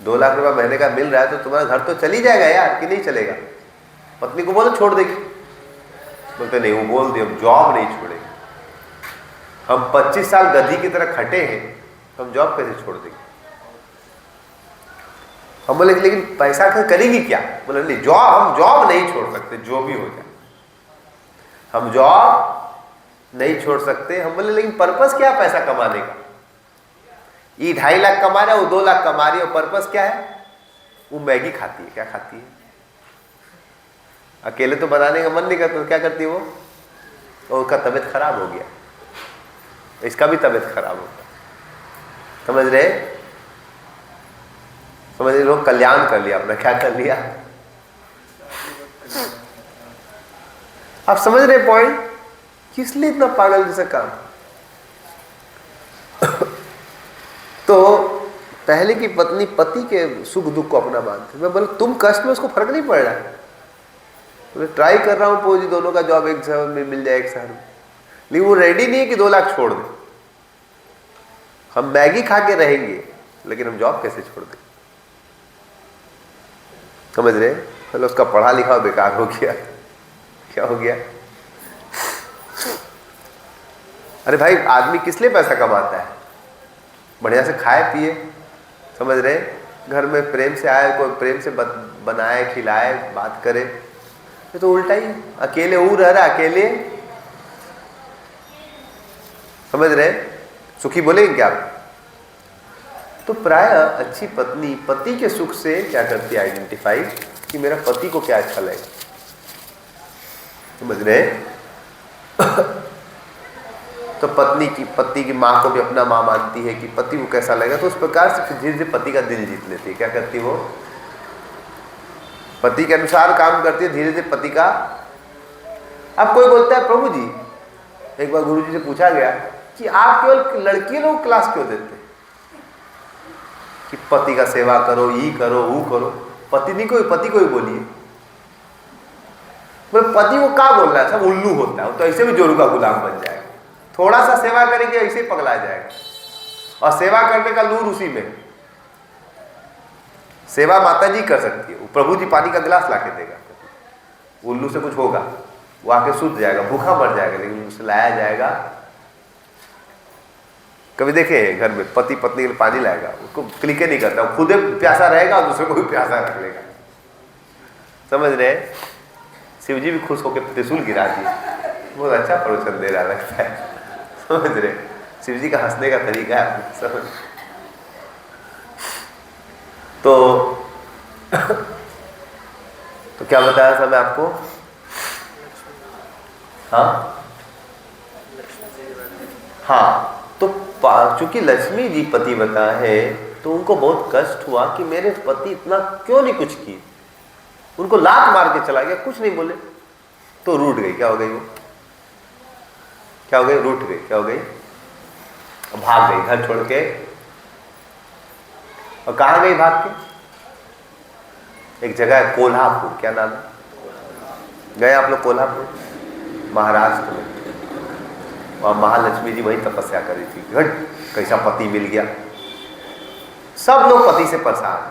2 लाख रुपया महीने का मिल रहा है तो तुम्हारा घर तो चल ही जाएगा यार, कि नहीं चलेगा? पत्नी को बोलो छोड़ देगी, बोलते नहीं, वो बोल दिए हम जॉब नहीं छोड़ेंगे। हम 25 साल गधी की तरह खटे हैं, तो हम जॉब कैसे छोड़ देंगे? हम बोले लेकिन पैसा करेंगी क्या? बोले नहीं, हम जॉब नहीं छोड़ सकते, जो भी हो जाए हम जॉब नहीं छोड़ सकते। हम बोले लेकिन पर्पस क्या है पैसा कमाने का? ये 2.5 लाख कमा रहा है, वो 2 लाख कमा रही है, और पर्पस क्या है? वो मैगी खाती है। क्या खाती है? अकेले तो बनाने का मन नहीं करता, तो क्या करती है वो? और उसका तबीयत खराब हो गया, इसका भी तबीयत खराब हो गया, समझ रहे? लोग कल्याण कर लिया अपना। क्या कर लिया? आप समझ रहे पॉइंट? किस लिए इतना पागल जैसा काम? तो पहले की पत्नी पति के सुख दुख को अपना मानती। मैं बोला तुम कष्ट में, उसको फर्क नहीं पड़ रहा है। तो ट्राई कर रहा हूं पोजी दोनों का जॉब एक शहर में मिल जाए, एक शहर में, लेकिन वो रेडी नहीं है कि 2 लाख छोड़ दे। हम मैगी खा के रहेंगे लेकिन हम जॉब कैसे छोड़ दें? समझ रहे? मतलब उसका पढ़ा लिखा बेकार हो गया। क्या हो गया? अरे भाई आदमी किस लिए पैसा कमाता है? बढ़िया से खाए पिए, समझ रहे? घर में प्रेम से आए, कोई प्रेम से बनाए खिलाए, बात करे। ये तो उल्टा ही, अकेले वो रह रहा, अकेले, समझ रहे? सुखी बोलेंगे क्या आप? तो प्राय अच्छी पत्नी पति के सुख से क्या करती है? आइडेंटिफाई कि मेरा पति को क्या अच्छा लगेगा, समझ रहे? तो पत्नी की माँ को भी अपना माँ मानती है कि पति को कैसा लगेगा, तो उस प्रकार से धीरे धीरे पति का दिल जीत लेती है। क्या करती है वो? पति के अनुसार काम करती है, धीरे धीरे पति का। अब कोई बोलता है प्रभु जी, एक बार गुरु जी से पूछा गया कि आप केवल लड़कियों लोग क्लास क्यों देते कि पति का सेवा करो, ये करो, वो करो। पति को ही बोलिए। पति को क्या बोल रहा है, सब उल्लू होता है, तो ऐसे भी जोरू का गुलाम बन जाएगा। थोड़ा सा सेवा करेंगे ऐसे ही पगला जाएगा। और सेवा करने का लूर उसी में। सेवा माता जी कर सकती है, प्रभु जी पानी का गिलास लाके देगा, उल्लू से कुछ होगा, वो आके सूत जाएगा, भूखा मर जाएगा, लेकिन उसे लाया जाएगा। कभी देखे घर में पति पत्नी के लिए पानी लाएगा, उसको क्लिक नहीं करता, वो खुद प्यासा रहेगा और दूसरे को भी प्यासा रख लेगा। समझ रहे? शिव जी भी खुश होकर त्रिशूल गिरा दिए, बहुत अच्छा प्रवचन दे रहा लगता है। समझ रहे? शिव जी का हंसने का तरीका है, समझ। तो क्या बताया था मैं आपको? हाँ, तो चूंकि लक्ष्मी जी पतिव्रता है तो उनको बहुत कष्ट हुआ कि मेरे पति इतना क्यों नहीं कुछ किए। उनको लात मार के चला गया, कुछ नहीं बोले, तो रूठ गई। क्या हो गई वो? क्या हो गई? रूठ गई। क्या हो गई? भाग गई घर छोड़ के। और कहाँ गई भाग के? एक जगह है कोल्हापुर, क्या नाम है? गए आप लोग कोल्हापुर? महाराष्ट्र में। और महालक्ष्मी जी वहीं तपस्या करी थी। घट कैसा पति मिल गया। सब लोग पति से परेशान है।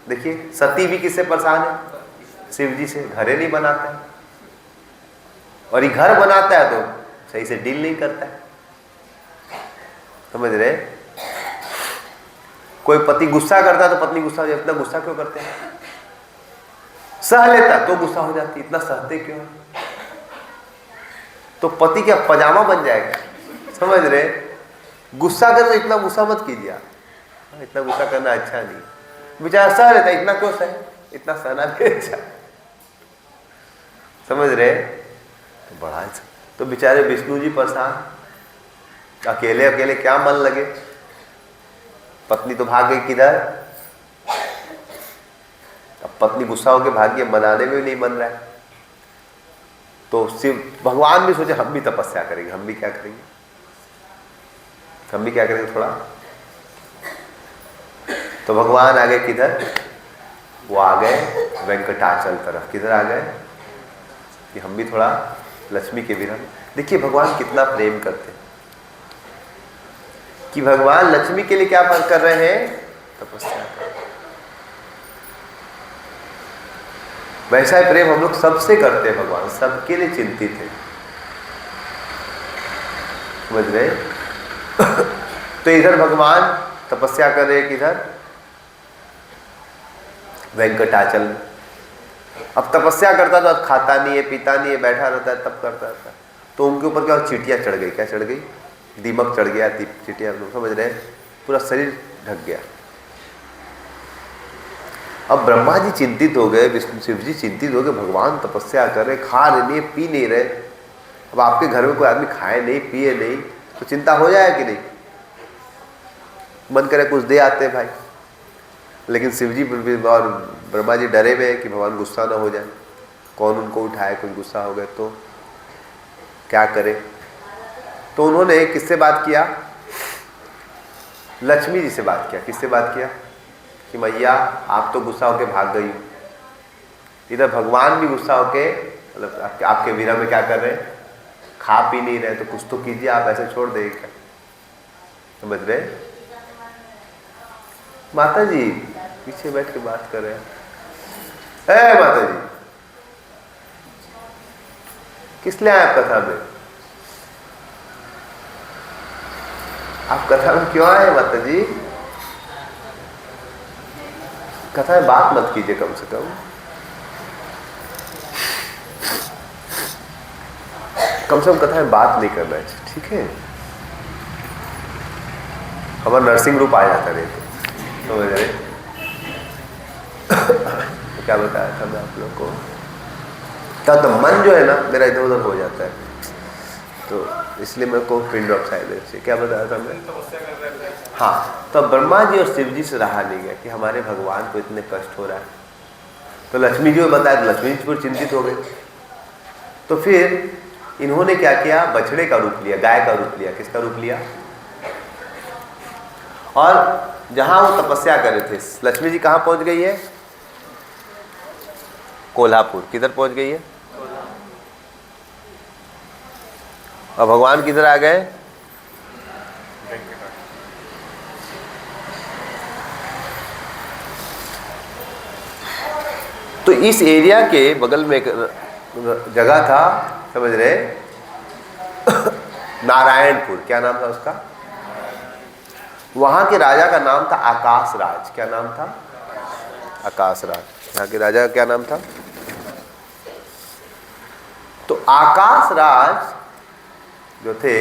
देखिए सती भी किससे परेशान है? शिव जी से। घरे नहीं बनाता है, और ये घर बनाता है तो सही से डील नहीं करता है। समझ रहे? कोई पति गुस्सा करता है तो पत्नी गुस्सा हो जाती है। इतना गुस्सा क्यों करते हैं? सह लेता तो गुस्सा हो जाती, इतना सहते क्यों? तो पति क्या पजामा बन जाएगा? समझ रहे? गुस्सा करना, इतना गुस्सा मत कीजिए आप, इतना गुस्सा करना अच्छा नहीं। बेचारा सह लेता, इतना क्यों सहे? इतना सहना भी अच्छा। समझ रहे? तो बड़ा अच्छा। तो बेचारे विष्णु जी परेशान, अकेले अकेले क्या मन लगे। पत्नी तो भाग गई किधर? अब पत्नी गुस्सा होकर भागी, मनाने में भी नहीं मन रहा है। तो शिव भगवान भी सोचे हम भी तपस्या करेंगे, हम भी क्या करेंगे, थोड़ा। तो भगवान आ गए किधर? वो आ गए वेंकटाचल तरफ। किधर आ गए? कि हम भी थोड़ा लक्ष्मी के विरह। देखिए भगवान कितना प्रेम करते हैं कि भगवान लक्ष्मी के लिए क्या कर रहे हैं? तपस्या कर रहे हैं। वैसा ही प्रेम हम लोग सबसे करते हैं। भगवान सबके लिए चिंतित है। समझ रहे? तो इधर भगवान तपस्या कर रहे हैं किधर? वेंकटाचल में। अब तपस्या करता तो खाता नहीं है, पीता नहीं है, बैठा रहता है, तब करता रहता है। तो उनके ऊपर क्या चींटियां चढ़ गई। क्या चढ़ गई? दीमक चढ़ गया। चींटियां, समझ रहे? पूरा शरीर ढक गया। अब ब्रह्मा जी चिंतित हो गए, विष्णु शिव जी चिंतित हो गए, भगवान तपस्या कर रहे, खा नहीं, पी नहीं रहे। अब आपके घर में कोई आदमी खाए नहीं, पिए नहीं, तो चिंता हो जाए कि नहीं? मन करे कुछ दे आते भाई। लेकिन शिव जी और ब्रह्मा जी डरे हुए हैं कि भगवान गुस्सा ना हो जाए, कौन उनको उठाए, कुछ गुस्सा हो गए तो क्या करे। तो उन्होंने किससे बात किया? लक्ष्मी जी से बात किया। किससे बात किया? कि मैया आप तो गुस्सा होके भाग गई। इधर भगवान भी गुस्सा होके, मतलब आपके विरह में क्या कर रहे हैं? खा पी नहीं रहे, तो कुछ तो कीजिए, आप ऐसे छोड़ देंगे क्या? समझ रहे? माता जी पीछे बैठ के बात कर रहे हैं। माता जी किस लिए आए आप कथा में? आप कथा में क्यों आए माता जी? कथा में बात मत कीजिए कम से कम। कथा में बात नहीं करना चाहिए, ठीक है? हमारा नर्सिंग रूप आ जाता नहीं तो समझ रहे? तो क्या बताया था मैं आप लोग को? तो मन जो है ना मेरा इधर उधर हो जाता है। तो इसलिए मेरे को पिंड ऑफ साइलेंस से क्या बताया था मैं? हाँ, तो ब्रह्मा जी और शिव जी से रहा नहीं गया कि हमारे भगवान को इतने कष्ट हो रहा है। तो लक्ष्मी जी को बताया, तो लक्ष्मी जी पूरी चिंतित हो गई। तो फिर इन्होंने क्या किया, बछड़े का रूप लिया, गाय का रूप लिया। किसका रूप लिया? और जहां वो तपस्या कर रहे थे, लक्ष्मी जी कहाँ पहुंच गई है? कोल्हापुर। किधर पहुंच गई है? और भगवान किधर आ गए? तो इस एरिया के बगल में एक जगह था, समझ रहे, नारायणपुर। क्या नाम था उसका? वहां के राजा का नाम था आकाश राज। क्या नाम था? आकाश राज। यहाँ के राजा का क्या नाम था? तो आकाश राज जो थे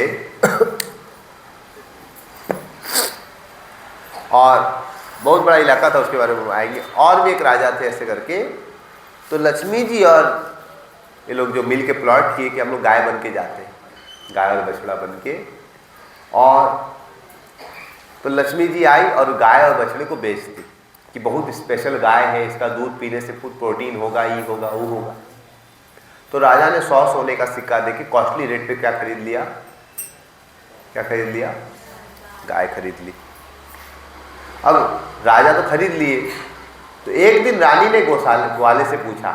और बहुत बड़ा इलाका था, उसके बारे में आएंगे। और भी एक राजा थे ऐसे करके। तो लक्ष्मी जी और ये लोग जो मिल के प्लॉट किए कि हम लोग गाय बन के जाते हैं, गाय और बछड़ा बन के। और तो लक्ष्मी जी आई और गाय और बछड़े को बेच दी कि बहुत स्पेशल गाय है, इसका दूध पीने से फूड प्रोटीन होगा, ये होगा, वो होगा। तो राजा ने 100 सोने का सिक्का देके कॉस्टली रेट पे क्या खरीद लिया? क्या खरीद लिया? गाय खरीद ली। अब राजा तो खरीद लिए। तो एक दिन रानी ने ग्वाले से पूछा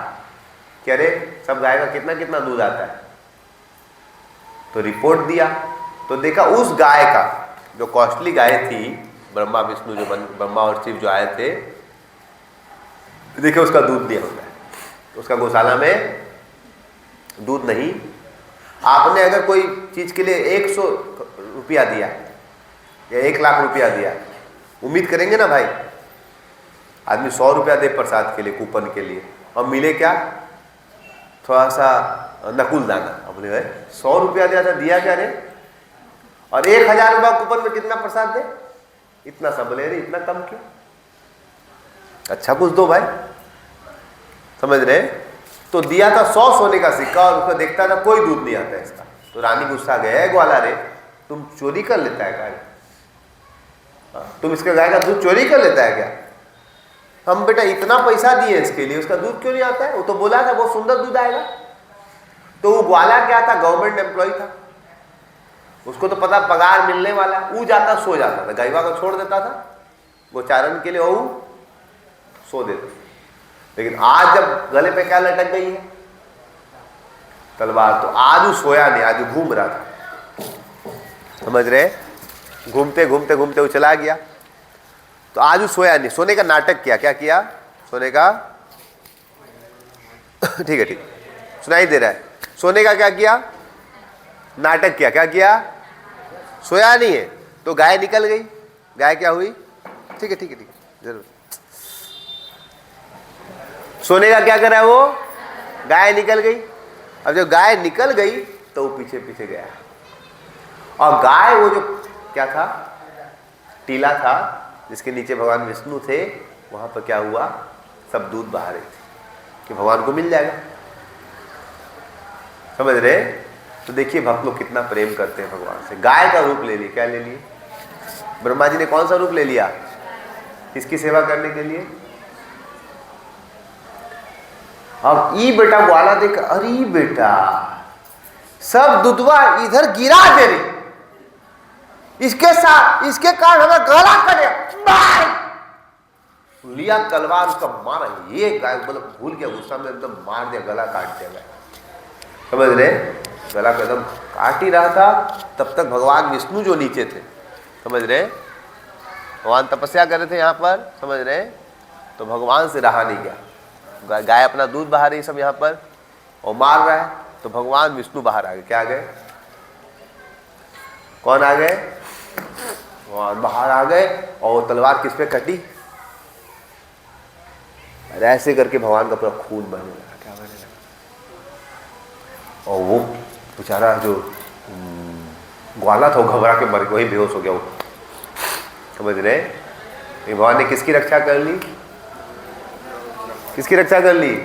कि अरे सब गाय का कितना कितना दूध आता है? तो रिपोर्ट दिया। तो देखा उस गाय का जो कॉस्टली गाय थी, ब्रह्मा विष्णु जो ब्रह्मा और शिव जो आए थे, देखिए उसका दूध दिया होता है। उसका गौशाला में दूध नहीं। आपने अगर कोई चीज के लिए 100 रुपया दिया या 1 लाख रुपया दिया, उम्मीद करेंगे ना भाई, आदमी 100 रुपया दे प्रसाद के लिए, कूपन के लिए, और मिले क्या? थोड़ा सा नकुल दाना। अब बोले 100 रुपया दिया था, दिया क्या रे? और 1000 रुपया कूपन में कितना प्रसाद दे? इतना सा। बोले अरे इतना कम क्यों? अच्छा कुछ दो भाई, समझ रहे? तो दिया था 100 सोने का सिक्का और उसको देखता था कोई दूध नहीं आता इसका। तो रानी गुस्सा गया, है ग्वाला रे, तुम चोरी कर लेता है गाय? तुम इसके गाय का दूध चोरी कर लेता है क्या? हम बेटा इतना पैसा दिए इसके लिए, उसका दूध क्यों नहीं आता है? वो तो बोला था बहुत सुंदर दूध आएगा। तो वो ग्वाला क्या था? गवर्नमेंट एम्प्लॉय था। उसको तो पता पगार मिलने वाला। वो जाता सो जाता था, गायवा को छोड़ देता था गोचारण के लिए, वो सो देता। लेकिन आज जब गले पे क्या लटक गई है? तलवार। तो आज वो सोया नहीं, आज वो घूम रहा था, समझ रहे? घूमते घूमते घूमते वो चला गया। तो आज वो सोया नहीं, सोने का नाटक किया। क्या किया? सोने का ठीक है, ठीक सुनाई दे रहा है। सोने का क्या किया? नाटक किया। क्या किया? सोया नहीं है। तो गाय निकल गई। गाय क्या हुई? ठीक है, ठीक है, ठीक है, जरूर। सोने का क्या करा? वो गाय निकल गई। अब जब गाय निकल गई तो वो पीछे पीछे गया। और गाय वो जो क्या था, टीला था जिसके नीचे भगवान विष्णु थे, वहां पर क्या हुआ? सब दूध बहा रही थी कि भगवान को मिल जाएगा, समझ रहे? तो देखिए भक्त लोग कितना प्रेम करते हैं भगवान से। गाय का रूप ले लिए। क्या ले लिए? ब्रह्मा जी ने कौन सा रूप ले लिया? किसकी सेवा करने के लिए? अब ई बेटा ग्वाला देख, अरे बेटा सब दूधवा इधर गिरा दे रही, इसके साथ इसके कारण हमारा गला कटे। लिया तलवार, उसका मारा। ये गाय मतलब भूल गया, गुस्सा में एकदम मार दिया, गला काट दिया गाय, समझ रहे? गला को एकदम काट ही रहा था। तब तक भगवान विष्णु जो नीचे थे, समझ रहे, भगवान तपस्या कर रहे थे यहाँ पर, समझ रहे? तो भगवान से रहा नहीं गया। गाय अपना दूध बहा रही सब यहाँ पर और मार रहा है। तो भगवान विष्णु बाहर आ गए। क्या आ गए? कौन आ गए? भगवान बाहर आ गए। और तलवार किस पे कटी? अरे ऐसे करके भगवान का पूरा खून बहने लगा। क्या बहने लगा? और वो बेचारा जो ग्वाला था वो घबरा के मर गया, वही बेहोश हो गया वो, समझ रहे? भगवान ने किसकी रक्षा कर ली? किसकी रक्षा कर ली?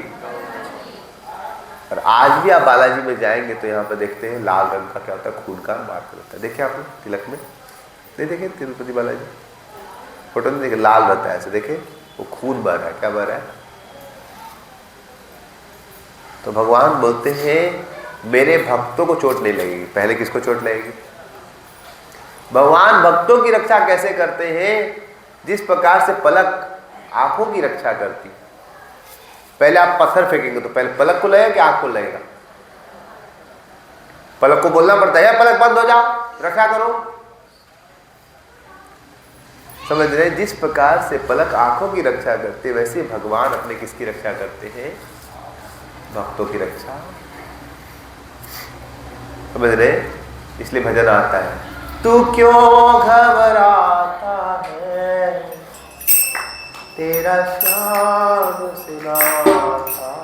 और आज भी आप बालाजी में जाएंगे तो यहाँ पर देखते हैं लाल रंग का क्या होता है, खून का मार्क होता है। देखिए आपने तिलक में, नहीं देखे तिरुपति बालाजी फोटो में, देखे लाल रहता है ऐसे, देखे वो खून बह रहा है, क्या बह रहा है। तो भगवान बोलते हैं मेरे भक्तों को चोट नहीं लगेगी। पहले किसको चोट लगेगी? भगवान भक्तों की रक्षा कैसे करते हैं? जिस प्रकार से पलक आंखों की रक्षा करती। पहले आप पत्थर फेंकेंगे तो पहले पलक को लगेगा कि आंख को लगेगा? पलक को बोलना पड़ता है पलक बंद हो जा, रक्षा करो। समझ रहे? जिस प्रकार से पलक आंखों की रक्षा करते, वैसे भगवान अपने किसकी रक्षा करते हैं? भक्तों की रक्षा। समझ रहे? इसलिए भजन आता है, तू क्यों घबराता है, तेरा श्याम सिनाता है।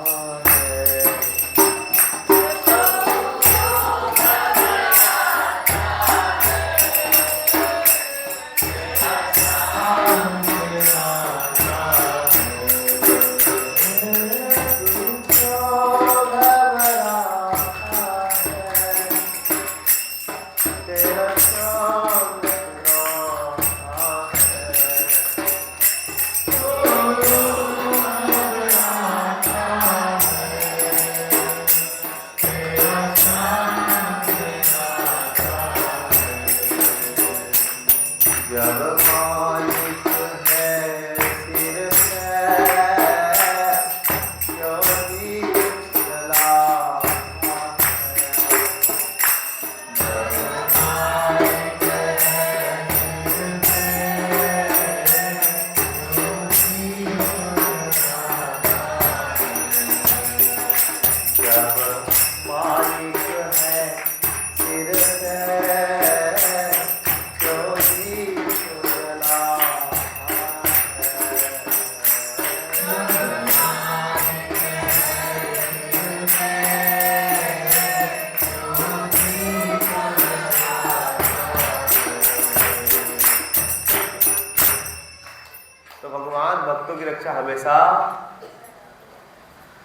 हमेशा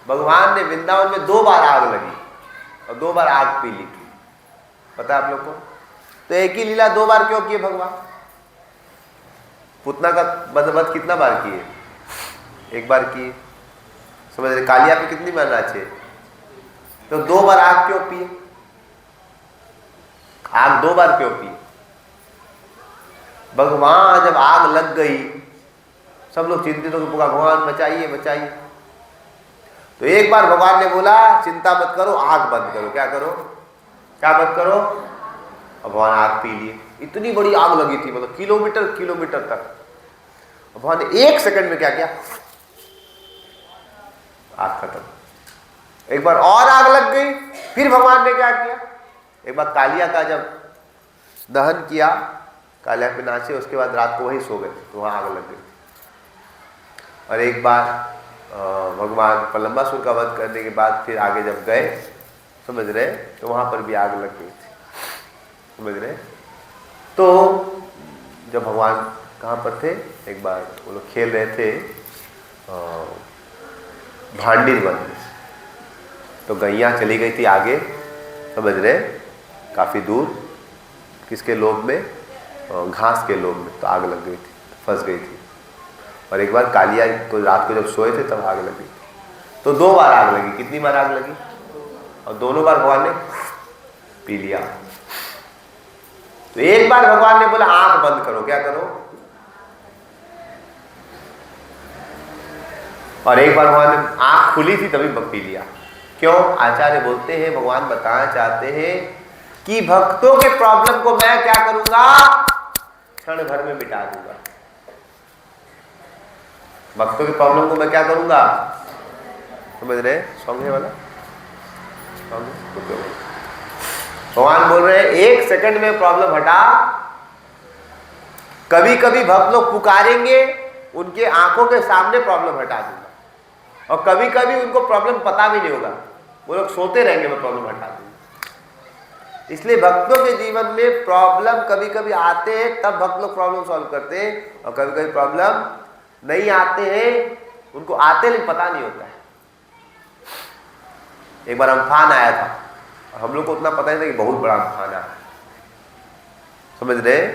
भगवान ने वृंदावन में 2 बार आग लगी और 2 बार आग पी ली। पता है आप लोग को? तो एक ही लीला 2 बार क्यों किए भगवान? पुतना का बंदोबस्त कितना बार किए? 1 बार किए। समझ रहे? कालिया पे कितनी बार नाचे? तो 2 बार आग क्यों पिए? आग 2 बार क्यों पिए? भगवान जब आग लग गई, सब लोग चिंतित होकर पुकार, भगवान बचाइए बचाइए। तो एक बार भगवान ने बोला चिंता मत करो, आग बंद करो। क्या करो? क्या बंद करो? और भगवान आग पी लिए। इतनी बड़ी आग लगी थी, मतलब किलोमीटर किलोमीटर तक। भगवान ने 1 सेकंड में क्या किया? आग खत्म। एक बार और आग लग गई, फिर भगवान ने क्या किया? एक बार कालिया का जब दहन किया, कालिया पे नाचे, उसके बाद रात को वहीं सो गए, तो वहां आग लग गई। और एक बार भगवान प्रलंबासुर का वध करने के बाद फिर आगे जब गए, समझ रहे, तो वहां पर भी आग लग गई थी। समझ रहे? तो जब भगवान कहाँ पर थे, एक बार वो लोग खेल रहे थे भांडिर वन में, तो गैया चली गई थी आगे, समझ रहे, काफी दूर, किसके लोभ में? घास के लोभ में। तो आग लग गई थी, फंस गई थी। और एक बार कालिया को रात को जब सोए थे तब आग लगी। तो 2 बार आग लगी। कितनी बार आग लगी? और दोनों बार भगवान ने पी लिया। तो एक बार भगवान ने बोला आंख बंद करो। क्या करो? और एक बार भगवान ने आंख खुली थी तभी पी लिया। क्यों? आचार्य बोलते हैं भगवान बताना चाहते हैं कि भक्तों के प्रॉब्लम को मैं क्या करूंगा? क्षण भर में मिटा दूंगा। भक्तों के प्रॉब्लम को मैं क्या करूंगा? समझ रहे? सॉन्ग है वाला भगवान बोल रहे हैं 1 सेकंड में प्रॉब्लम हटा। कभी कभी भक्त लोग पुकारेंगे, उनके आंखों के सामने प्रॉब्लम हटा दूंगा। और कभी कभी उनको प्रॉब्लम पता भी नहीं होगा, वो लोग सोते रहेंगे, मैं प्रॉब्लम हटा दूंगा। इसलिए भक्तों के जीवन में प्रॉब्लम कभी कभी आते हैं, तब भक्त लोग प्रॉब्लम सॉल्व करते हैं। और कभी कभी प्रॉब्लम नहीं आते हैं, उनको आते लेकिन पता नहीं होता है। एक बार अम्फान आया था, हम लोग को उतना पता नहीं था कि बहुत बड़ा अम्फान आया, समझ रहे।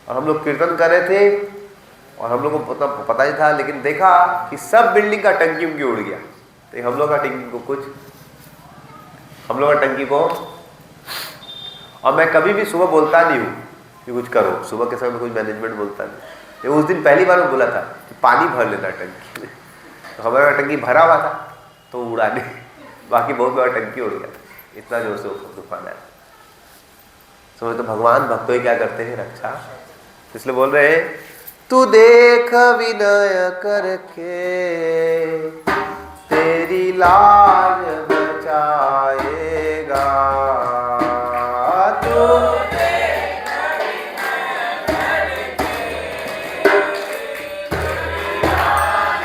और हम लोग कीर्तन कर रहे थे और हम लोग को उतना पता ही था, लेकिन देखा कि सब बिल्डिंग का टंकी उनकी उड़ गया। तो हम लोग का टंकी को कुछ, हम लोग का टंकी को, और मैं कभी भी सुबह बोलता नहीं हूँ कि कुछ करो, सुबह के समय में कुछ मैनेजमेंट बोलता नहीं, लेकिन उस दिन पहली बार मैं बोला था कि पानी भर लेना टंकी में। तो हमारा टंकी भरा हुआ था तो उड़ा नहीं, बाकी बहुत बड़ा टंकी उड़ गया, इतना जोर से तूफान आया। समझ। तो भगवान भक्तों ही क्या करते हैं, रक्षा। इसलिए बोल रहे हैं, तू देख विनय करके तेरी लाज बचाएगा, तू देख विनय करके तेरी लाज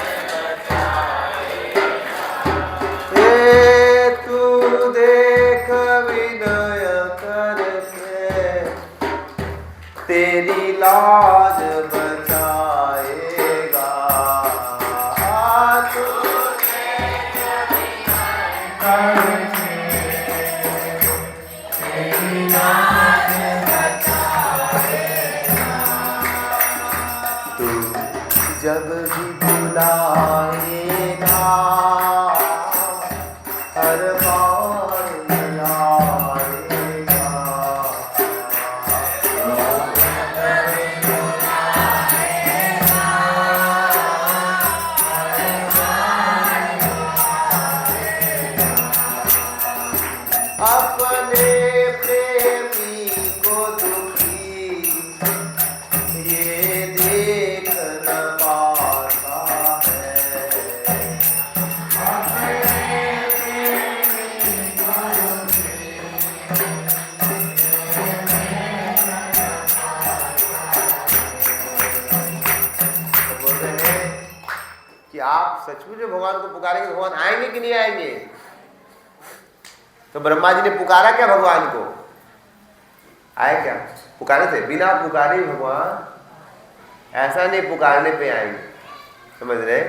बचाएगा, तू देख विनय करके तेरी लाज बचाएगा, तू देख विनय करके तेरी लाज बचाएगा, तू जब भी बुलाएगा हर बार आएगा, अपने प्रेमी को दुखी ये देख न पाता है, अपने प्रेमी को दुखी तो बोल रहे हैं कि आप सचमुच में भगवान को पुकारेंगे, भगवान आएंगे कि नहीं आएंगे। तो ब्रह्मा जी ने पुकारा क्या भगवान को, आए क्या, पुकारे थे, बिना पुकारे भगवान, ऐसा नहीं पुकारने पे आएंगे, समझ रहे।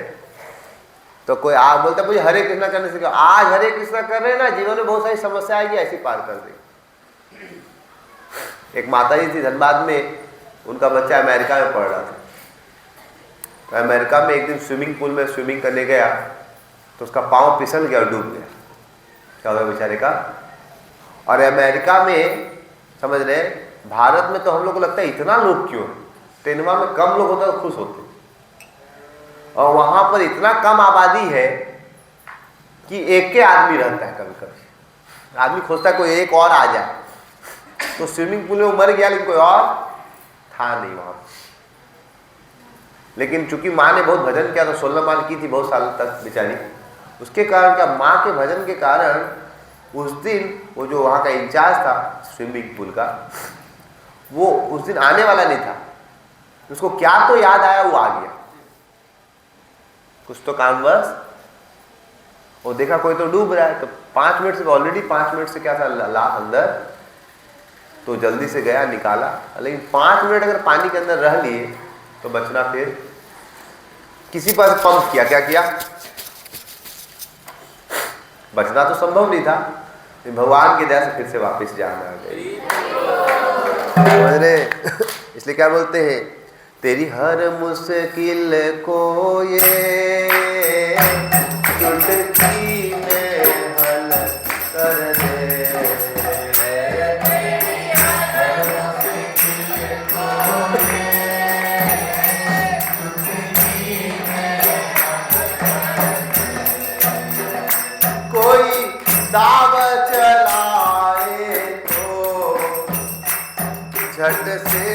तो कोई आप बोलता मुझे हरे कृष्णा करने से, आज हरे कृष्णा कर रहे हैं ना, जीवन में बहुत सारी समस्या आएगी, ऐसी पार कर देंगे। एक माता जी थी धनबाद में, उनका बच्चा अमेरिका में पढ़ रहा था, तो अमेरिका में एक दिन स्विमिंग पूल में स्विमिंग करने गया तो उसका पाँव फिसल गया और डूब गया। क्या हुआ बेचारे का। और अमेरिका में, समझ रहे, भारत में तो हम लोग को लगता है इतना लोग क्यों है, ट्रेनवा में कम लोग होता तो खुश होते, और वहां पर इतना कम आबादी है कि एक के आदमी रहता है, कभी कभी आदमी खोजता है कोई एक और आ जाए। तो स्विमिंग पूल में वो मर गया, लेकिन कोई और था नहीं वहां। लेकिन चूंकि माँ ने बहुत भजन किया, तो 16 माल की थी बहुत साल तक बेचारी, उसके कारण क्या, माँ के भजन के कारण उस दिन वो जो वहाँ का इंचार्ज था स्विमिंग पूल का, वो उस दिन आने वाला नहीं था। उसको क्या तो याद आया, वो आ गया कुछ तो काम बस। वो देखा कोई तो डूब रहा है, तो 5 मिनट से, ऑलरेडी 5 मिनट से क्या था ला अंदर, तो जल्दी से गया निकाला। लेकिन 5 मिनट अगर पानी के अंदर रह लिए तो बचना, फिर किसी पर पंप किया, क्या किया, बचना तो संभव नहीं था। भगवान की दया से फिर से वापस जान आ गई। इसलिए क्या बोलते हैं, तेरी हर मुश्किल को ये चुटकी में हल कर दे, कोई दाव चलाए तो झट से